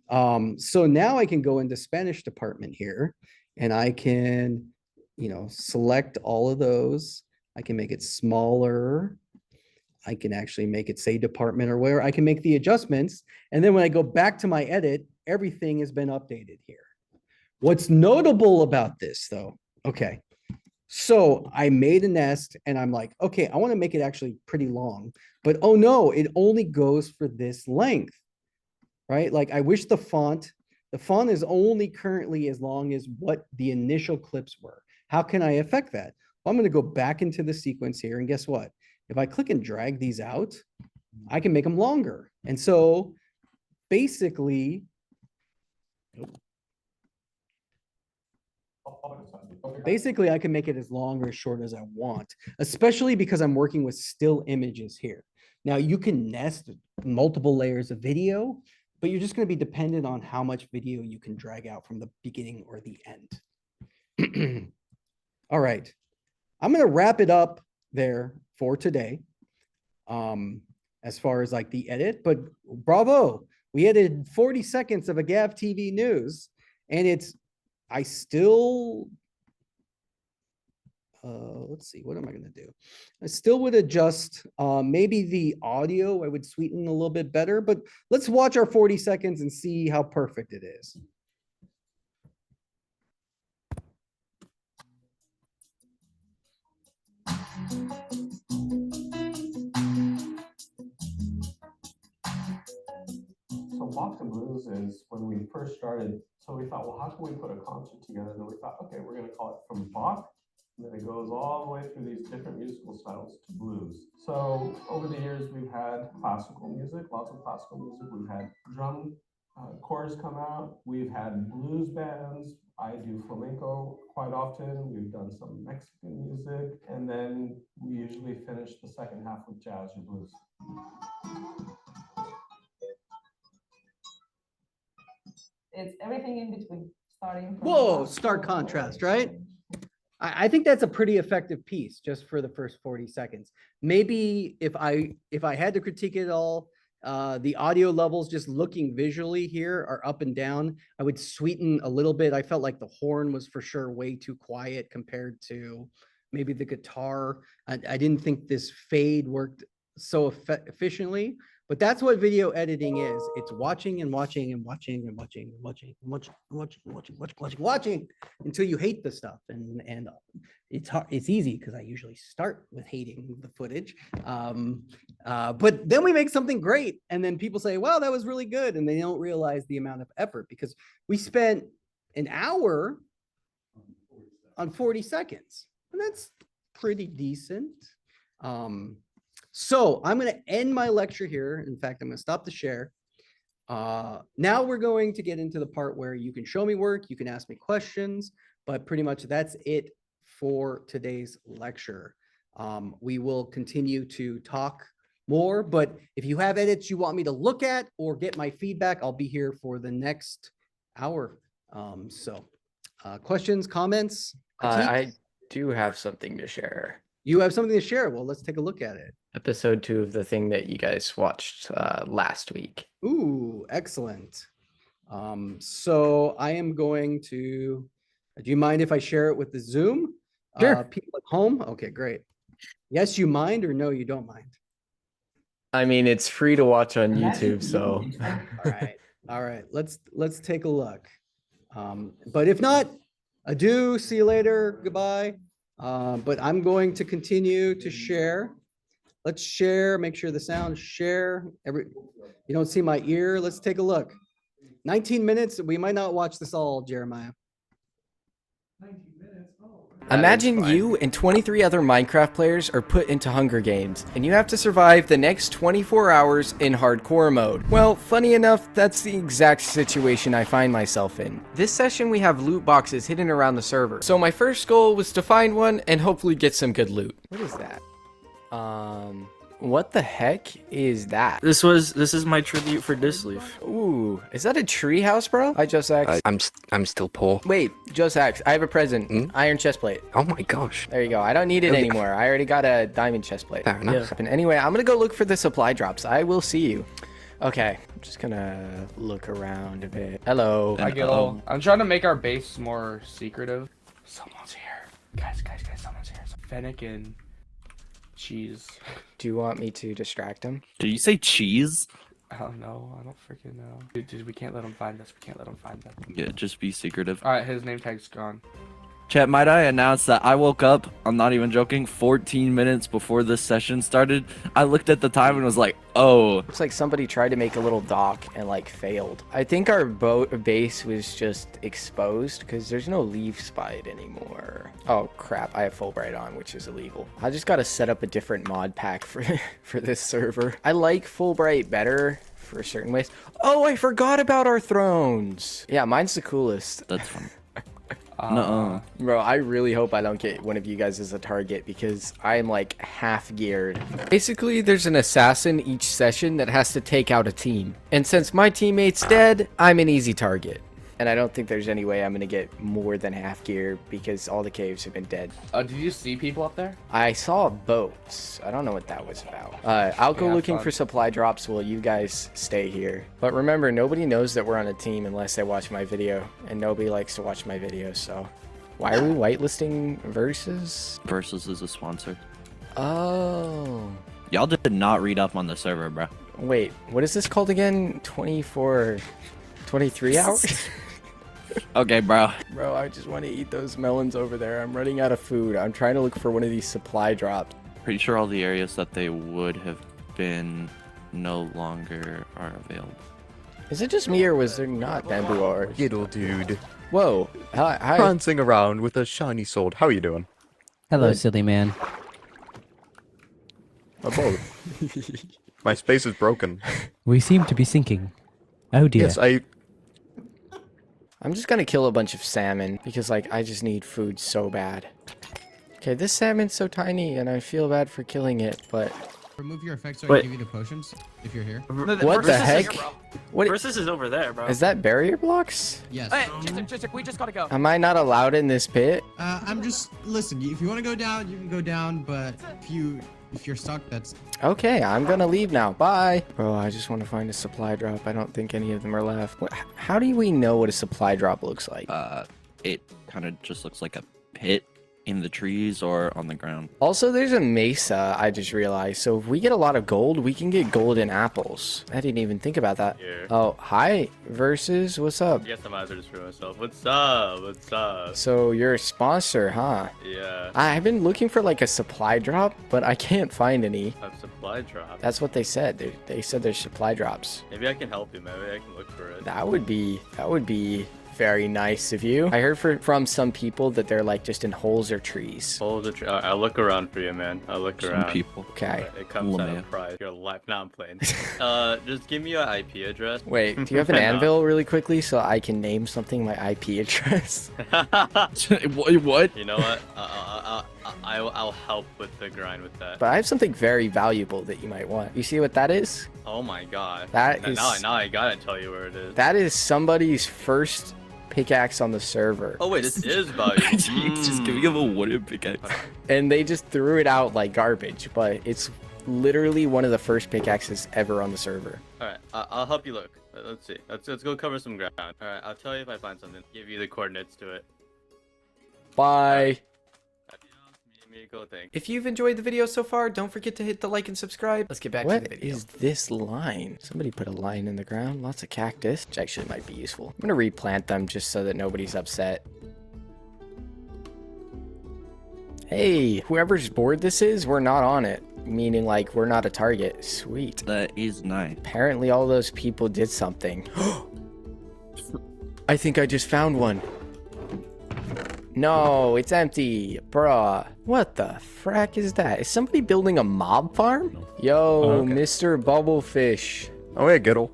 So now I can go into Spanish department here and I can, select all of those. I can make it smaller. I can actually make it say department or where I can make the adjustments. And then when I go back to my edit, everything has been updated here. What's notable about this though, okay, so I made a nest and I'm like, okay, I want to make it actually pretty long, but oh no, it only goes for this length, right? Like I wish the font is only currently as long as what the initial clips were. How can I affect that? Well, I'm going to go back into the sequence here and guess what? If I click and drag these out, I can make them longer. And so basically, I can make it as long or as short as I want, especially because I'm working with still images here. Now you can nest multiple layers of video, but you're just going to be dependent on how much video you can drag out from the beginning or the end. All right. I'm going to wrap it up there for today. As far as like the edit, but bravo. We edited 40 seconds of a Gav TV news and I still let's see, what am I gonna do? I still would adjust, maybe the audio, I would sweeten a little bit better, but let's watch our 40 seconds and see how perfect it is. So Bach the Blues is when we first started, so we thought, well, how can we put a concert together? And then we thought, okay, we're gonna call it From Bach. And then it goes all the way through these different musical styles to blues. So over the years, we've had classical music, lots of classical music. We've had drum corps come out. We've had blues bands. I do flamenco quite often. We've done some Mexican music. And then we usually finish the second half with jazz or blues. It's everything in between, starting from. Whoa, Bach stark to contrast, Beethoven. right? I think that's a pretty effective piece just for the first 40 seconds. Maybe if I had to critique it all, the audio levels just looking visually here are up and down. I would sweeten a little bit. I felt like the horn was for sure way too quiet compared to maybe the guitar. I didn't think this fade worked so efficiently, but that's what video editing is. It's watching and watching and watching and watching and watching and watching until you hate the stuff. And it's hard, it's easy because I usually start with hating the footage. But then we make something great and then people say, wow, that was really good. And they don't realize the amount of effort because we spent an hour on 40 seconds. And that's pretty decent. So I'm going to end my lecture here. In fact, I'm going to stop the share. Now we're going to get into the part where you can show me work, you can ask me questions, but pretty much that's it for today's lecture. We will continue to talk more, but if you have edits you want me to look at or get my feedback, I'll be here for the next hour. Questions, comments? I critiques? do have something to share. You have something to share? Well, let's take a look at it. Episode 2 of the thing that you guys watched last week. Ooh, excellent. So I am going to, do you mind if I share it with the Zoom? Sure. People at home? Okay, great. Yes, you mind or no, you don't mind? I mean, it's free to watch on YouTube, so. All right, let's take a look. But if not, adieu, see you later, goodbye. But I'm going to continue to share. Let's share, make sure the sound share. You don't see my ear. Let's take a look. 19 minutes. We might not watch this all, Jeremiah. 19 minutes, oh. Imagine you and 23 other Minecraft players are put into Hunger Games, and you have to survive the next 24 hours in hardcore mode. Well, funny enough, that's the exact situation I find myself in. This session we have loot boxes hidden around the server, so my first goal was to find one and hopefully get some good loot. What is that? What the heck is that? This is my tribute for Disleaf. Ooh, is that a tree house, bro? Hi, Just X. I'm still poor. Wait, Just X, I have a present. Iron chestplate. Oh my gosh. There you go. I don't need it anymore. I already got a diamond chestplate. Fair enough. And anyway, I'm gonna go look for the supply drops. I will see you. Okay, I'm just gonna look around a bit. Hello. Hi, Gil. I'm trying to make our base more secretive. Someone's here. Guys, someone's here. Fennec and Cheese. Do you want me to distract him? Did you say cheese? I don't know. I don't freaking know. Dude, we can't let him find us. We can't let him find us. Yeah, just be secretive. Alright, his name tag's gone. Chat, might I announce that I woke up, I'm not even joking, 14 minutes before this session started. I looked at the time and was like, oh. Looks like somebody tried to make a little dock and like failed. I think our base was just exposed because there's no leaf spite anymore. Oh crap, I have Fulbright on, which is illegal. I just gotta set up a different mod pack for this server. I like Fulbright better for certain ways. Oh, I forgot about our thrones. Yeah, mine's the coolest. That's fun. Bro, I really hope I don't get one of you guys as a target because I'm like half geared. Basically, there's an assassin each session that has to take out a team. And since my teammate's dead, I'm an easy target. And I don't think there's any way I'm gonna get more than half gear because all the caves have been dead. Did you see people up there? I saw boats. I don't know what that was about. I'll go Yeah, looking fun. for supply drops while you guys stay here. But remember, nobody knows that we're on a team unless they watch my video. And nobody likes to watch my videos, so Why are we whitelisting Versus? Versus is a sponsor. Oh. Y'all did not read up on the server, bro. Wait, what is this called again? 23 hours? Okay, bro. Bro, I just want to eat those melons over there. I'm running out of food. I'm trying to look for one of these supply drops. Pretty sure all the areas that they would have been no longer are available. Is it just me or was there not bamboo ores? Little dude. Whoa. Hi. Prancing around with a shiny sword. How are you doing? Hello, Good. silly man. Both. My space is broken. We seem to be sinking. Oh dear. Yes, I'm just gonna kill a bunch of salmon because like I just need food so bad. Okay, this salmon's so tiny and I feel bad for killing it, but Remove your effects so I Wait. can give you the potions if you're here. what the heck? What Versus is over there, bro. is that barrier blocks? Yes. We just gotta go. Am I not allowed in this pit? I'm just listen. If you want to go down, you can go down. But if you're stuck, that's Okay, I'm gonna leave now. Bye. Bro, I just want to find a supply drop. I don't think any of them are left. How do we know what a supply drop looks like? It kind of just looks like a pit in the trees or on the ground. Also, there's a mesa, I just realized. So if we get a lot of gold, we can get golden apples. I didn't even think about that. Here. Oh, hi, Versus. What's up? Yes, I'm answering this for myself. What's up? What's up? So you're a sponsor, huh? Yeah. I've been looking for like a supply drop, but I can't find any. A supply drop. That's what they said. They said there's supply drops. Maybe I can help you. Maybe I can look for it. That would be very nice of you. I heard from some people that they're like just in holes or trees. Hold the I'll look around for you, man. I'll look Some around. people. Okay. It comes out Lamea. of pride. You're alive. Now I'm playing. Just give me your IP address. Wait, do you have an No. anvil really quickly so I can name something my IP address? What? You know what? I'll help with the grind with that. But I have something very valuable that you might want. You see what that is? Oh my god. That Now- is- now I gotta tell you where it is. That is somebody's first pickaxe on the server. Oh wait, this is valuable. He's just giving him a wooden pickaxe. And they just threw it out like garbage, but it's literally one of the first pickaxes ever on the server. All right, I'll help you look. Let's see. Let's go cover some ground. All right, I'll tell you if I find something. Give you the coordinates to it. Bye. Go thing. If you've enjoyed the video so far, don't forget to hit the like and subscribe. Let's get back to the video. What is this line? Somebody put a line in the ground. Lots of cactus, which actually might be useful. I'm gonna replant them just so that nobody's upset. Hey, whoever's board this is, we're not on it. Meaning like we're not a target. Sweet. That is nice. Apparently all those people did something. I think I just found one. No, it's empty. Bruh. What the frack is that? Is somebody building a mob farm? Yo, Mr. Bubblefish. Oh, yeah, Giddle.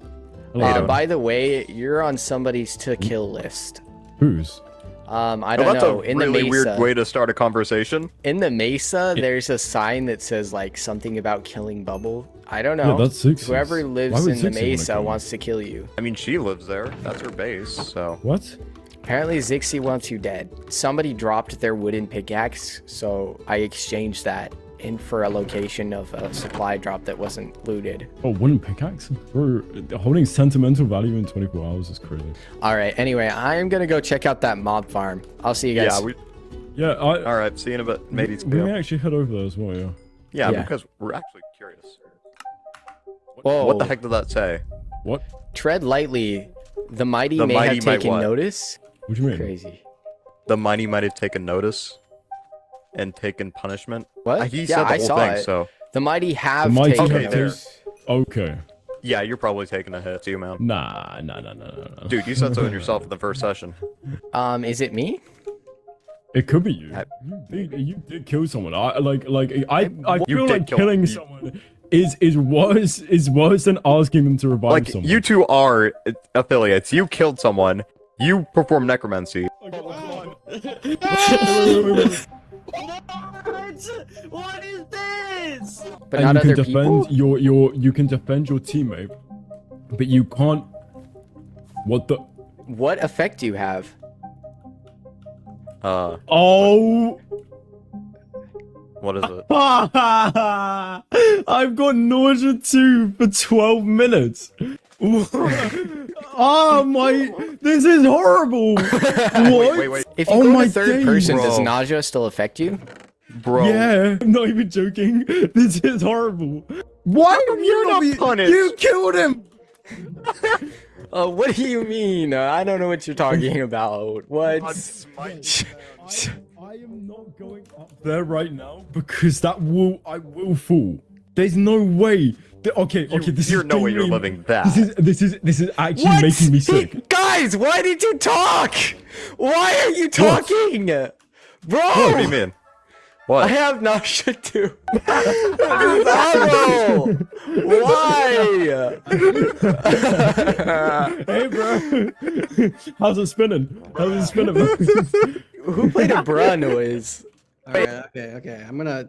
By the way, you're on somebody's to kill list. Whose? I don't that's know. a In really the Mesa, weird way to start a conversation. in the Mesa, there's a sign that says like something about killing Bubble. I don't know. Yeah, that's Zix's. Whoever Why lives would in the Zixi wanna Mesa kill wants to kill you. I mean, she lives there. That's her base, so. what? Apparently Zixi wants you dead. Somebody dropped their wooden pickaxe, so I exchanged that in for a location of a supply drop that wasn't looted. Oh, wooden pickaxe? Bro, holding sentimental value in 24 hours is crazy. All right, anyway, I am gonna go check out that mob farm. I'll see you guys. Yeah, All right, see you in a bit. Maybe it's we may actually head over there as well, yeah. Yeah, Yeah. because we're actually curious. Whoa. What the heck did that say? What? Tread lightly. The mighty The may mighty have might taken what? notice. What do you mean? Crazy. The mighty might have taken notice and taken punishment. What? He Yeah, said the I whole saw thing, it. so. The mighty have mighty taken have taken- notice. Okay. Yeah, you're probably taking a hit too, man. Nah. Dude, you said so in yourself in the first session. Is it me? It could be you. You did kill someone. I You feel did like kill- killing someone is worse than asking them to revive Like, someone. you two are affiliates. You killed someone. You perform necromancy. What is this? But and not you can other defend people? you can defend your teammate, but you can't. What the? What effect do you have? Oh! What is it? I've got nausea 2 for 12 minutes. Oh my, this is horrible. What? If you Oh go my to third days. person, does Bro. nausea still affect you? Bro. Yeah, I'm not even joking. This is horrible. Why have you not not punished? You killed him. What do you mean? I don't know what you're talking about. What? I am not going up there right now because I will fall. There's no way. Okay, this You're is no way you're genuinely- living that. This is actually What? making me sick. Guys, why did you talk? Why are you talking? Bro! What do you mean? I What? have nausea too. This is horrible. Why? Hey, bro. How's it spinning? How's it spinning? Who played a bra noise? All right, okay. I'm gonna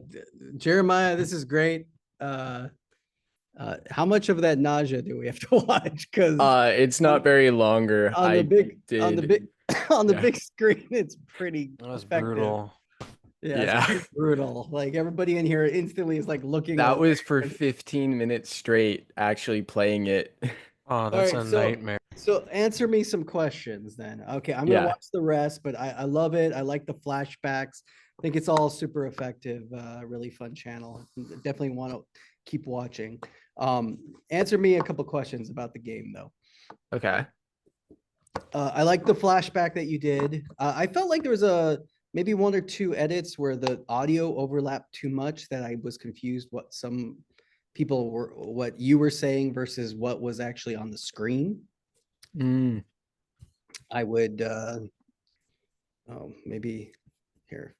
Jeremiah. This is great. How much of that nausea do we have to watch? Because It's not very longer. on the big on the Yeah. big screen, it's pretty. That was effective. brutal. Yeah, Yeah. it's pretty brutal. Like everybody in here instantly is like looking. That over. was for 15 minutes straight, actually playing it. Oh, that's Alright, a so- nightmare. So answer me some questions then. Okay, I'm gonna Yeah. watch the rest, but I love it. I like the flashbacks. I think it's all super effective. Really fun channel. Definitely want to keep watching. Answer me a couple questions about the game though. Okay. I like the flashback that you did. I felt like there was maybe one or two edits where the audio overlapped too much that I was confused what you were saying versus what was actually on the screen. Mm. I would maybe here.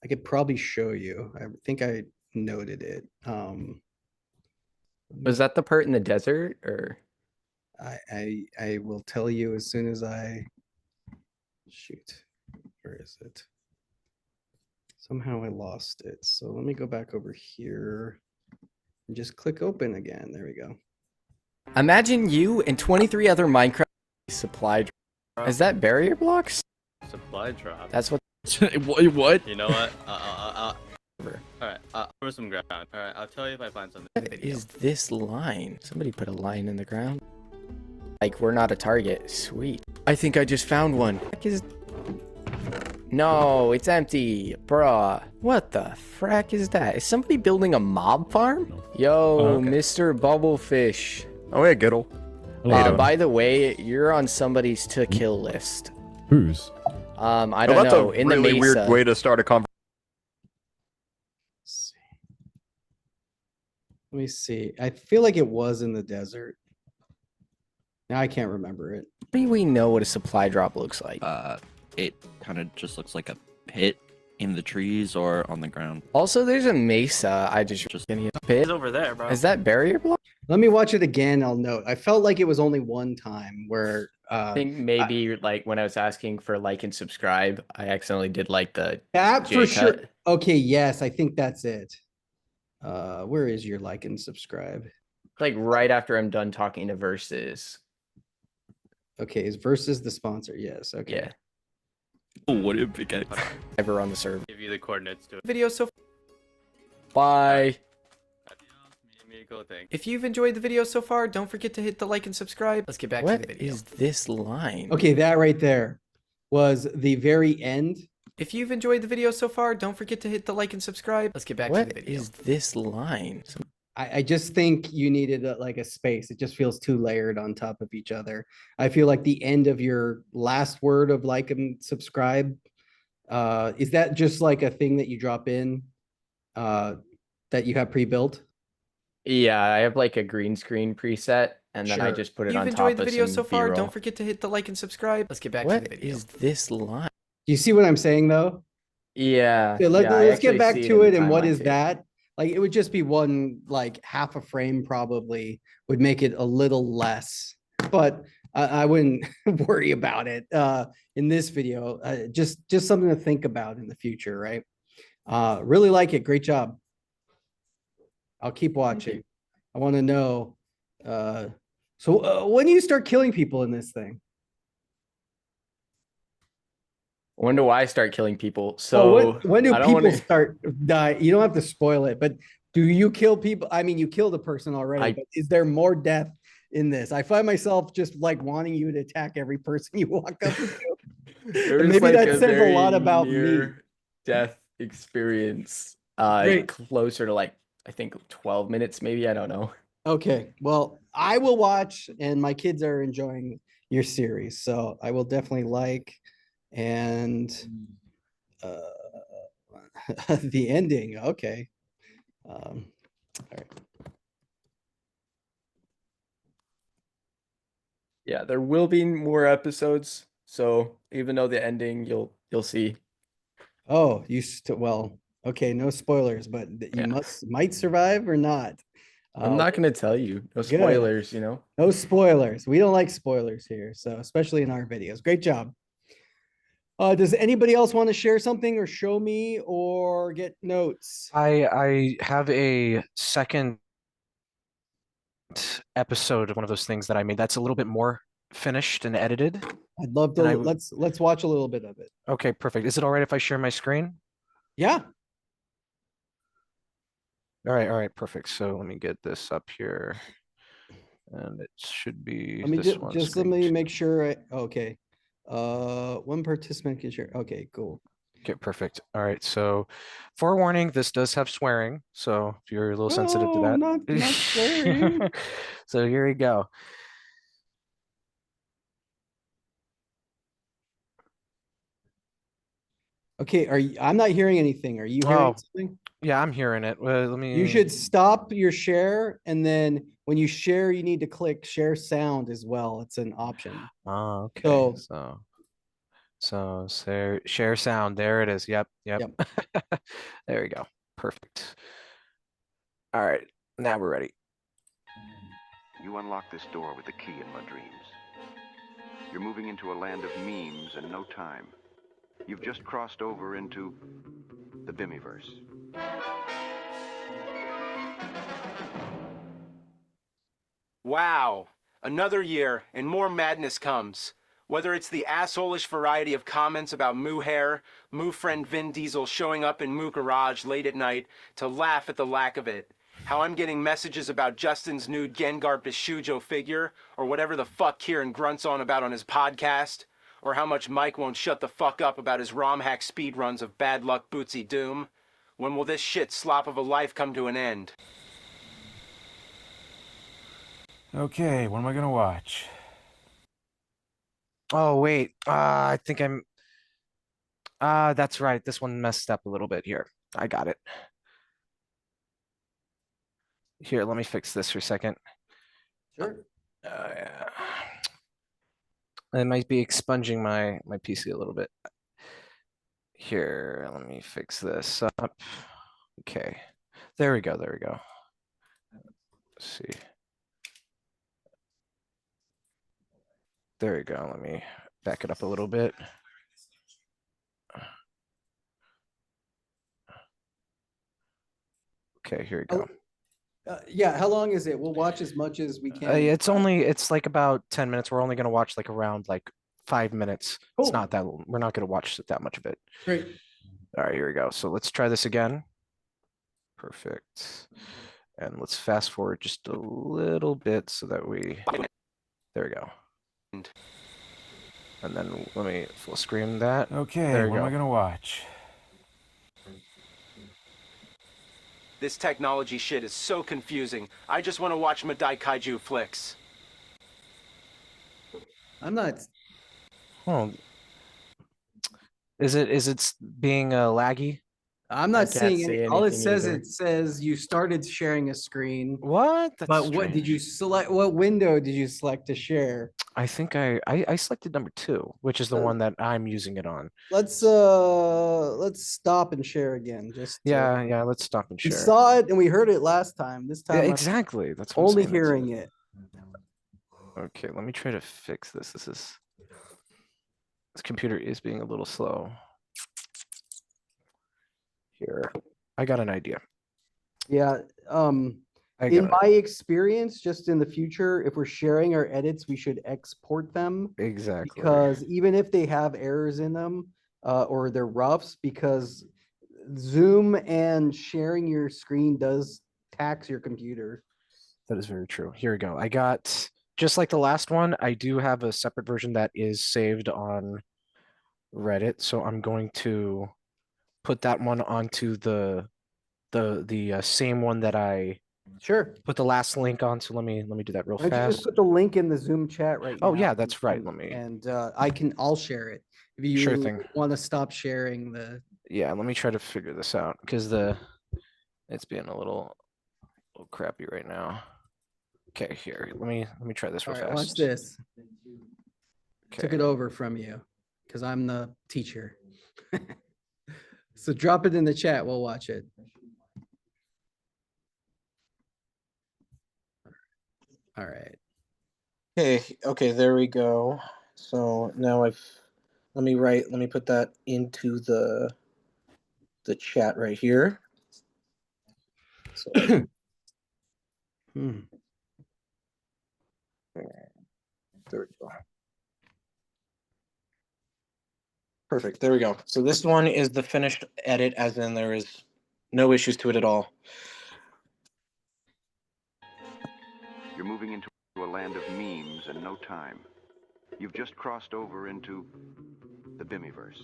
I could probably show you. I think I noted it. Was that the part in the desert or? I will tell you as soon as I shoot. Where is it? Somehow I lost it. So let me go back over here and just click open again. There we go. Imagine you and 23 other Minecraft supply. Is that barrier blocks? Supply drop. That's what. What? You know what? Alright, for some ground. Alright, I'll tell you if I find something. What is this line? Somebody put a line in the ground. Like we're not a target. Sweet. I think I just found one. No, it's empty, bruh. What the frack is that? Is somebody building a mob farm? Yo, Okay. Mr. Bubblefish. Oh yeah, Giddle. By the way, you're on somebody's to kill list. Who's? I Oh, don't that's know. a In really the weird Mesa. way to start a conversation. Let me see. I feel like it was in the desert. Now I can't remember it. How do we know what a supply drop looks like? It kind of just looks like a pit in the trees or on the ground. Also, there's a mesa. I just getting a pit. over there, bro. Is that barrier block? Let me watch it again. I'll note. I felt like it was only one time where I think maybe like when I was asking for like and subscribe, I accidentally did like the that J for sure. cut. Okay, yes, I think that's it. Where is your like and subscribe? Like right after I'm done talking to Versus. Okay, is Versus the sponsor? Yes. Okay. Yeah. Oh, what a big guy. Ever on the server. Give you the coordinates to it. Video so bye. Cool thing. If you've enjoyed the video so far, don't forget to hit the like and subscribe. Let's get back to the video. What is this line? Okay, that right there was the very end. If you've enjoyed the video so far, don't forget to hit the like and subscribe. Let's get back to the video. What is this line? I just think you needed like a space. It just feels too layered on top of each other. I feel like the end of your last word of like and subscribe, is that just like a thing that you drop in that you have pre-built? Yeah, I have like a green screen preset, and then I Sure. just put it You've on enjoyed top the of video some so far. B-roll. Don't forget to hit the like and subscribe. Let's get back to the What video. is this line? Do you see what I'm saying though? Yeah. So yeah, I let's get actually back see to in it. the And what timeline is too. that? Like it would just be one, like half a frame probably would make it a little less, but I wouldn't worry about it in this video. Just something to think about in the future, right? Really like it. Great job. I'll keep watching. I want to know. So when do you start killing people in this thing? When do I start killing people? Oh, So when do I don't people wanna- start die? You don't have to spoil it, but do you kill people? I mean, you killed a person already, I- but is there more death in this. I find myself just like wanting you to attack every person you walk up to. There And was maybe like that a says a very lot about me. near death experience. Great. Closer to like I think 12 minutes, maybe. I don't know. Okay, well, I will watch, and my kids are enjoying your series, so I will definitely like. And the ending, okay. All right. Yeah, there will be more episodes. So even though the ending, you'll see. Oh, well, okay, no spoilers, but you Yeah. might survive or not. I'm not gonna tell you. No good. spoilers, you know. No spoilers. We don't like spoilers here, so especially in our videos. Great job. Does anybody else want to share something or show me or get notes? I have a second episode of one of those things that I made that's a little bit more finished and edited. I'd love to. Let's watch a little bit of it. Okay, perfect. Is it all right if I share my screen? Yeah. All right, perfect. So let me get this up here, and it should be Let me this just, one. let screen me two. make sure. Okay. One participant can share. Okay, cool. Okay, perfect. All right, so forewarning, this does have swearing, so if you're a little sensitive to Oh, that. not swearing. So here we go. Okay, I'm not hearing anything. Are you hearing Oh, something? yeah, I'm hearing it. Let me. You should stop your share, and then when you share, you need to click share sound as well. It's an option. Oh, okay. So- So share sound. There it is. Yep. There we go. Perfect. All right, now we're ready. You unlock this door with the key in my dreams. You're moving into a land of memes and no time. You've just crossed over into the Bimiverse. Wow, another year and more madness comes. Whether it's the asshole-ish variety of comments about Moo hair, Moo friend Vin Diesel showing up in Moo garage late at night to laugh at the lack of it. How I'm getting messages about Justin's nude Gengar Bishujo figure, or whatever the fuck Kieran grunts on about on his podcast. Or how much Mike won't shut the fuck up about his ROM hack speedruns of Bad Luck Bootsy Doom. When will this shit slop of a life come to an end? Okay, what am I gonna watch? Oh wait, I think I'm. That's right. This one messed up a little bit here. I got it. Here, let me fix this for a second. Sure. Yeah. It might be expunging my PC a little bit. Here, let me fix this up. Okay, there we go. Let's see. There we go. Let me back it up a little bit. Okay, here we go. Yeah, how long is it? We'll watch as much as we can. It's like about 10 minutes. We're only gonna watch like around like 5 minutes. It's Cool. not that, we're not gonna watch that much of it. Great. All right, here we go. So let's try this again. Perfect. And let's fast forward just a little bit so that there we go. And then let me full screen that. Okay, there we what go. am I gonna watch? This technology shit is so confusing. I just want to watch Madai Kaiju flicks. I'm not. Oh. Is it being laggy? I'm I not can't seeing see any. All it anything says, either. it says you started sharing a screen. What? That's But what did you select? What window did you select to share? I think I selected number 2, which is the one that I'm using it on. Let's stop and share again. Just Yeah, let's stop and we share. saw it and we heard it last time. This Yeah, time I'm exactly. That's what I'm only saying. hearing it. Okay, let me try to fix this. This computer is being a little slow. Here, I got an idea. Yeah. In my experience, just in the future, if we're sharing our edits, we should export them. Exactly. Because even if they have errors in them, or they're roughs, because Zoom and sharing your screen does tax your computer. That is very true. Here we go. I got just like the last one, I do have a separate version that is saved on Reddit, so I'm going to put that one onto the same one that I Sure. put the last link on. So let me do that real Why don't you just fast. put the link in the Zoom chat right now? Oh yeah, that's right. Let me. And I'll share it. If you Sure thing. want to stop sharing the. Yeah, let me try to figure this out because it's being a little crappy right now. Okay, here. Let me try this All real right, fast. watch this. Took Okay. it over from you because I'm the teacher. So drop it in the chat. We'll watch it. All right. Okay, there we go. So now let me put that into the chat right here. So, Hmm. there we go. Perfect, there we go. So this one is the finished edit, as in there is no issues to it at all. You're moving into a land of memes in no time. You've just crossed over into the Bimiverse.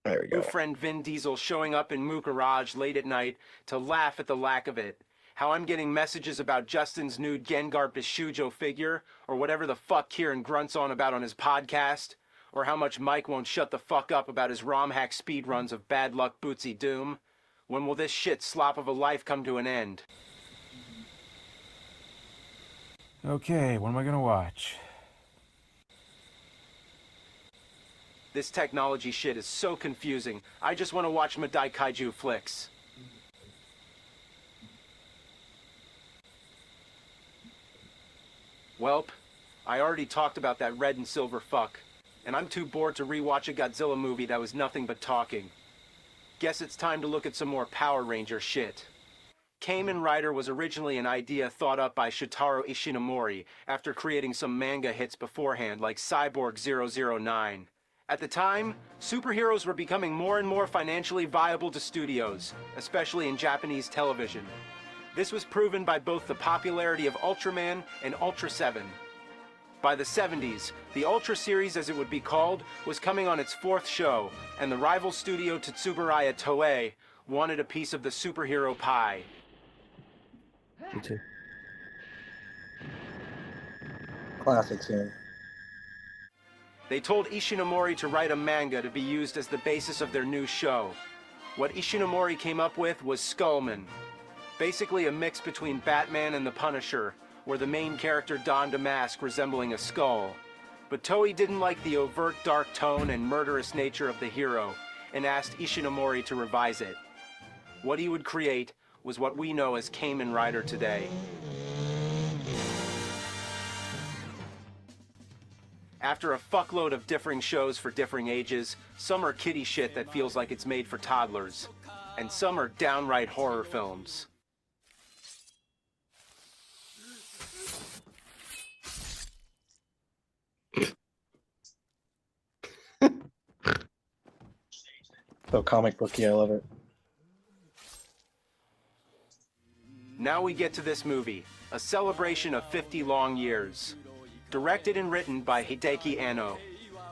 There we New friend Vin Diesel showing up in Moo Garage late at night to laugh at the lack of it. How I'm getting messages about Justin's new Gengar Bishujo figure, or whatever the fuck Kieran grunts on about on his podcast, or how much Mike won't shut the fuck up about his ROM hack speedruns of Bad Luck Bootsy Doom. When will this shit slop of a life come to an end? Okay, what am I gonna watch? This technology shit is so confusing. I just want to watch Madai Kaiju flicks. Welp, I already talked about that red and silver fuck, and I'm too bored to rewatch a Godzilla movie that was nothing but talking. Guess it's time to look at some more Power Ranger shit. Kamen Rider was originally an idea thought up by Shotaro Ishinomori after creating some manga hits beforehand like Cyborg 009. At the time, superheroes were becoming more and more financially viable to studios, especially in Japanese television. This was proven by both the popularity of Ultraman and Ultra 7. By the 70s, the Ultra series, as it would be called, was coming on its 4th show, and the rival studio Tsuburaya Toei wanted a piece of the superhero pie. Me too. Classics here. They told Ishinomori to write a manga to be used as the basis of their new show. What Ishinomori came up with was Skullman. Basically a mix between Batman and the Punisher, where the main character donned a mask resembling a skull. But Toei didn't like the overt dark tone and murderous nature of the hero, and asked Ishinomori to revise it. What he would create was what we know as Kamen Rider today. After a fuckload of differing shows for differing ages, some are kiddie shit that feels like it's made for toddlers, and some are downright horror films. So comic booky, I love it. Now we get to this movie, a celebration of 50 long years. Directed and written by Hideki Anno,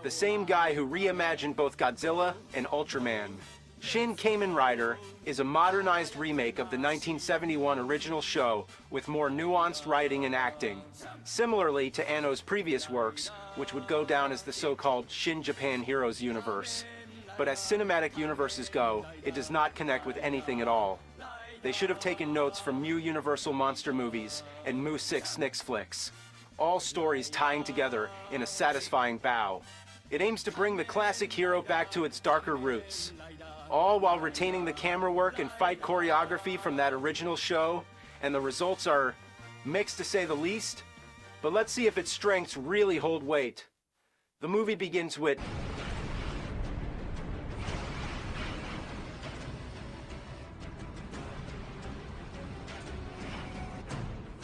the same guy who reimagined both Godzilla and Ultraman. Shin Kamen Rider is a modernized remake of the 1971 original show with more nuanced writing and acting, similarly to Anno's previous works, which would go down as the so-called Shin Japan Heroes universe. But as cinematic universes go, it does not connect with anything at all. They should have taken notes from Mu Universal Monster movies and Mu 6 Snicks flicks. All stories tying together in a satisfying bow. It aims to bring the classic hero back to its darker roots, all while retaining the camera work and fight choreography from that original show, and the results are mixed to say the least, but let's see if its strengths really hold weight. The movie begins with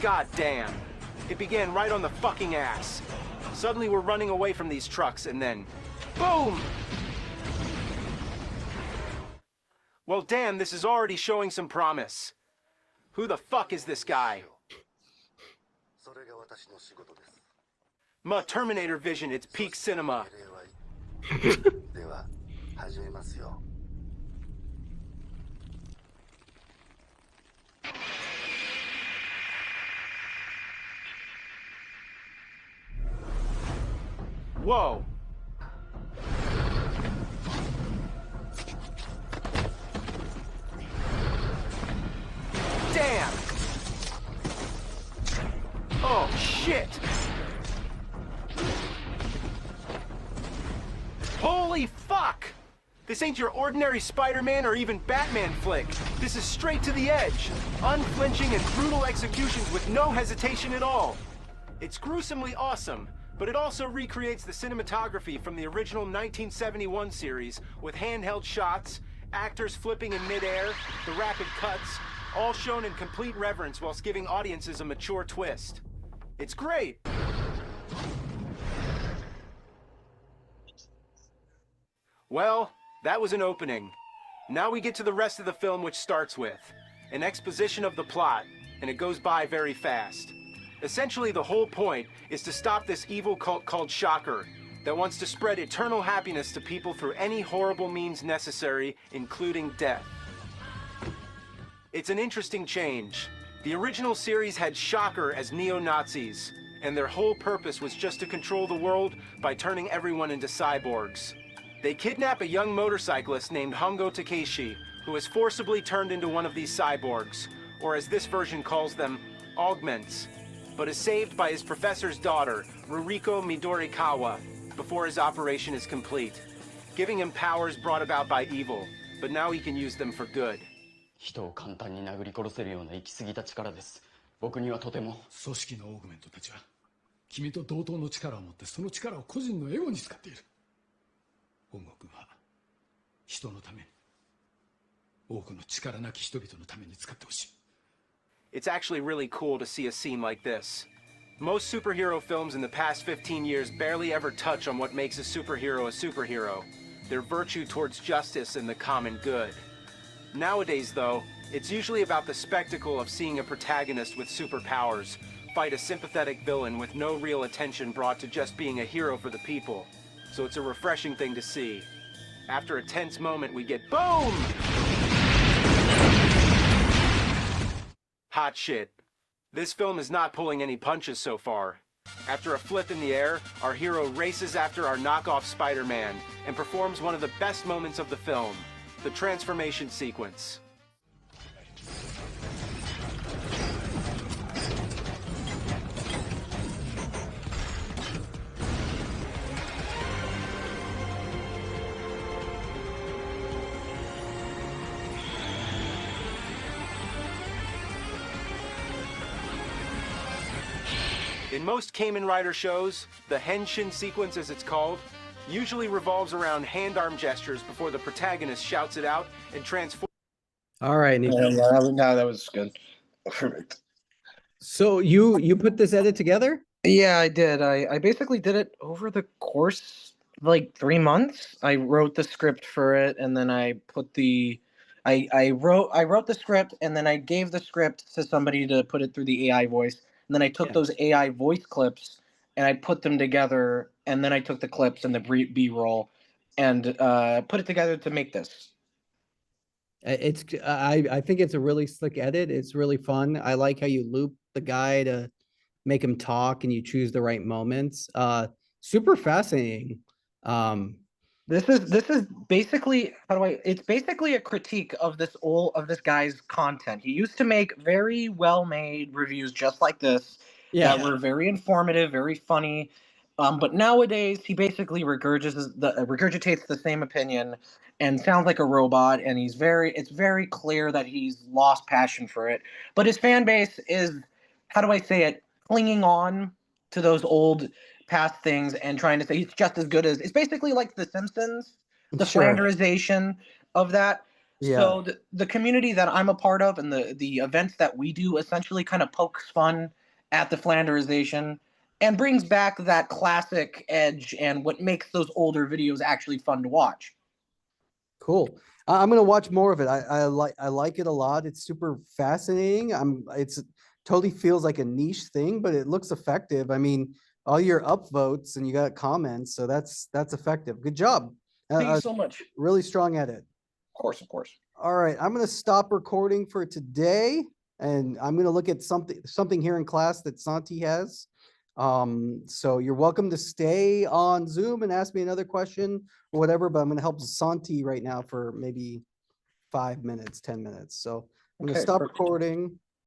God damn. It began right on the fucking ass. Suddenly we're running away from these trucks and then, boom! Well, damn, this is already showing some promise. Who the fuck is this guy? Terminator Vision, it's peak cinema. Whoa. Damn. Oh, shit. Holy fuck! This ain't your ordinary Spider-Man or even Batman flick. This is straight to the edge. Unflinching and brutal executions with no hesitation at all. It's gruesomely awesome, but it also recreates the cinematography from the original 1971 series with handheld shots, actors flipping in midair, the rapid cuts, all shown in complete reverence whilst giving audiences a mature twist. It's great! Well, that was an opening. Now we get to the rest of the film, which starts with an exposition of the plot, and it goes by very fast. Essentially, the whole point is to stop this evil cult called Shocker that wants to spread eternal happiness to people through any horrible means necessary, including death. It's an interesting change. The original series had Shocker as neo-Nazis, and their whole purpose was just to control the world by turning everyone into cyborgs. They kidnap a young motorcyclist named Hongo Takeshi, who is forcibly turned into one of these cyborgs, or as this version calls them, augments, but is saved by his professor's daughter, Ruriko Midorikawa, before his operation is complete, giving him powers brought about by evil, but now he can use them for good. 人を簡単に殴り殺せるような行き過ぎた力です。僕にはとても。組織のオーグメントたちは君と同等の力を持ってその力を個人のエゴに使っている。本国は人のために、多くの力なき人々のために使ってほしい。 It's actually really cool to see a scene like this. Most superhero films in the past 15 years barely ever touch on what makes a superhero, their virtue towards justice and the common good. Nowadays, though, it's usually about the spectacle of seeing a protagonist with superpowers fight a sympathetic villain with no real attention brought to just being a hero for the people. So it's a refreshing thing to see. After a tense moment, we get BOOM! Hot shit. This film is not pulling any punches so far. After a flip in the air, our hero races after our knockoff Spider-Man and performs one of the best moments of the film, the transformation sequence. In most Kamen Rider shows, the Henshin sequence, as it's called, usually revolves around hand-arm gestures before the protagonist shouts it out and transforms. All right. Nico. No, that was good. Perfect. So you put this edit together? Yeah, I did. I basically did it over the course of like 3 months. I wrote the script for it, and then I put the I wrote the script, and then I gave the script to somebody to put it through the AI voice. And then I took those AI voice clips and I put them together, and then I took the clips and the B-roll and put it together to make this. It's I think it's a really slick edit. It's really fun. I like how you loop the guy to make him talk and you choose the right moments. Super fascinating. This is basically it's basically a critique of this guy's content. He used to make very well-made reviews just like this that were very informative, very funny. But nowadays he basically regurgitates the same opinion and sounds like a robot, and it's very clear that he's lost passion for it. But his fan base is, clinging on to those old past things and trying to say he's just as good as, it's basically like The Simpsons, the Flanderization of that. Yeah. So the community that I'm a part of and the events that we do essentially kind of pokes fun at the Flanderization and brings back that classic edge and what makes those older videos actually fun to watch. Cool. I'm gonna watch more of it. I like it a lot. It's super fascinating. It's totally feels like a niche thing, but it looks effective. I mean, all your upvotes and you got comments, so that's effective. Good job. Thank you so much. Really strong edit. Of course, of course. All right, I'm gonna stop recording for today, and I'm gonna look at something here in class that Santi has. So you're welcome to stay on Zoom and ask me another question or whatever, but I'm gonna help Santi right now for maybe 5 minutes, 10 minutes. So I'm gonna Okay, stop perfect. recording.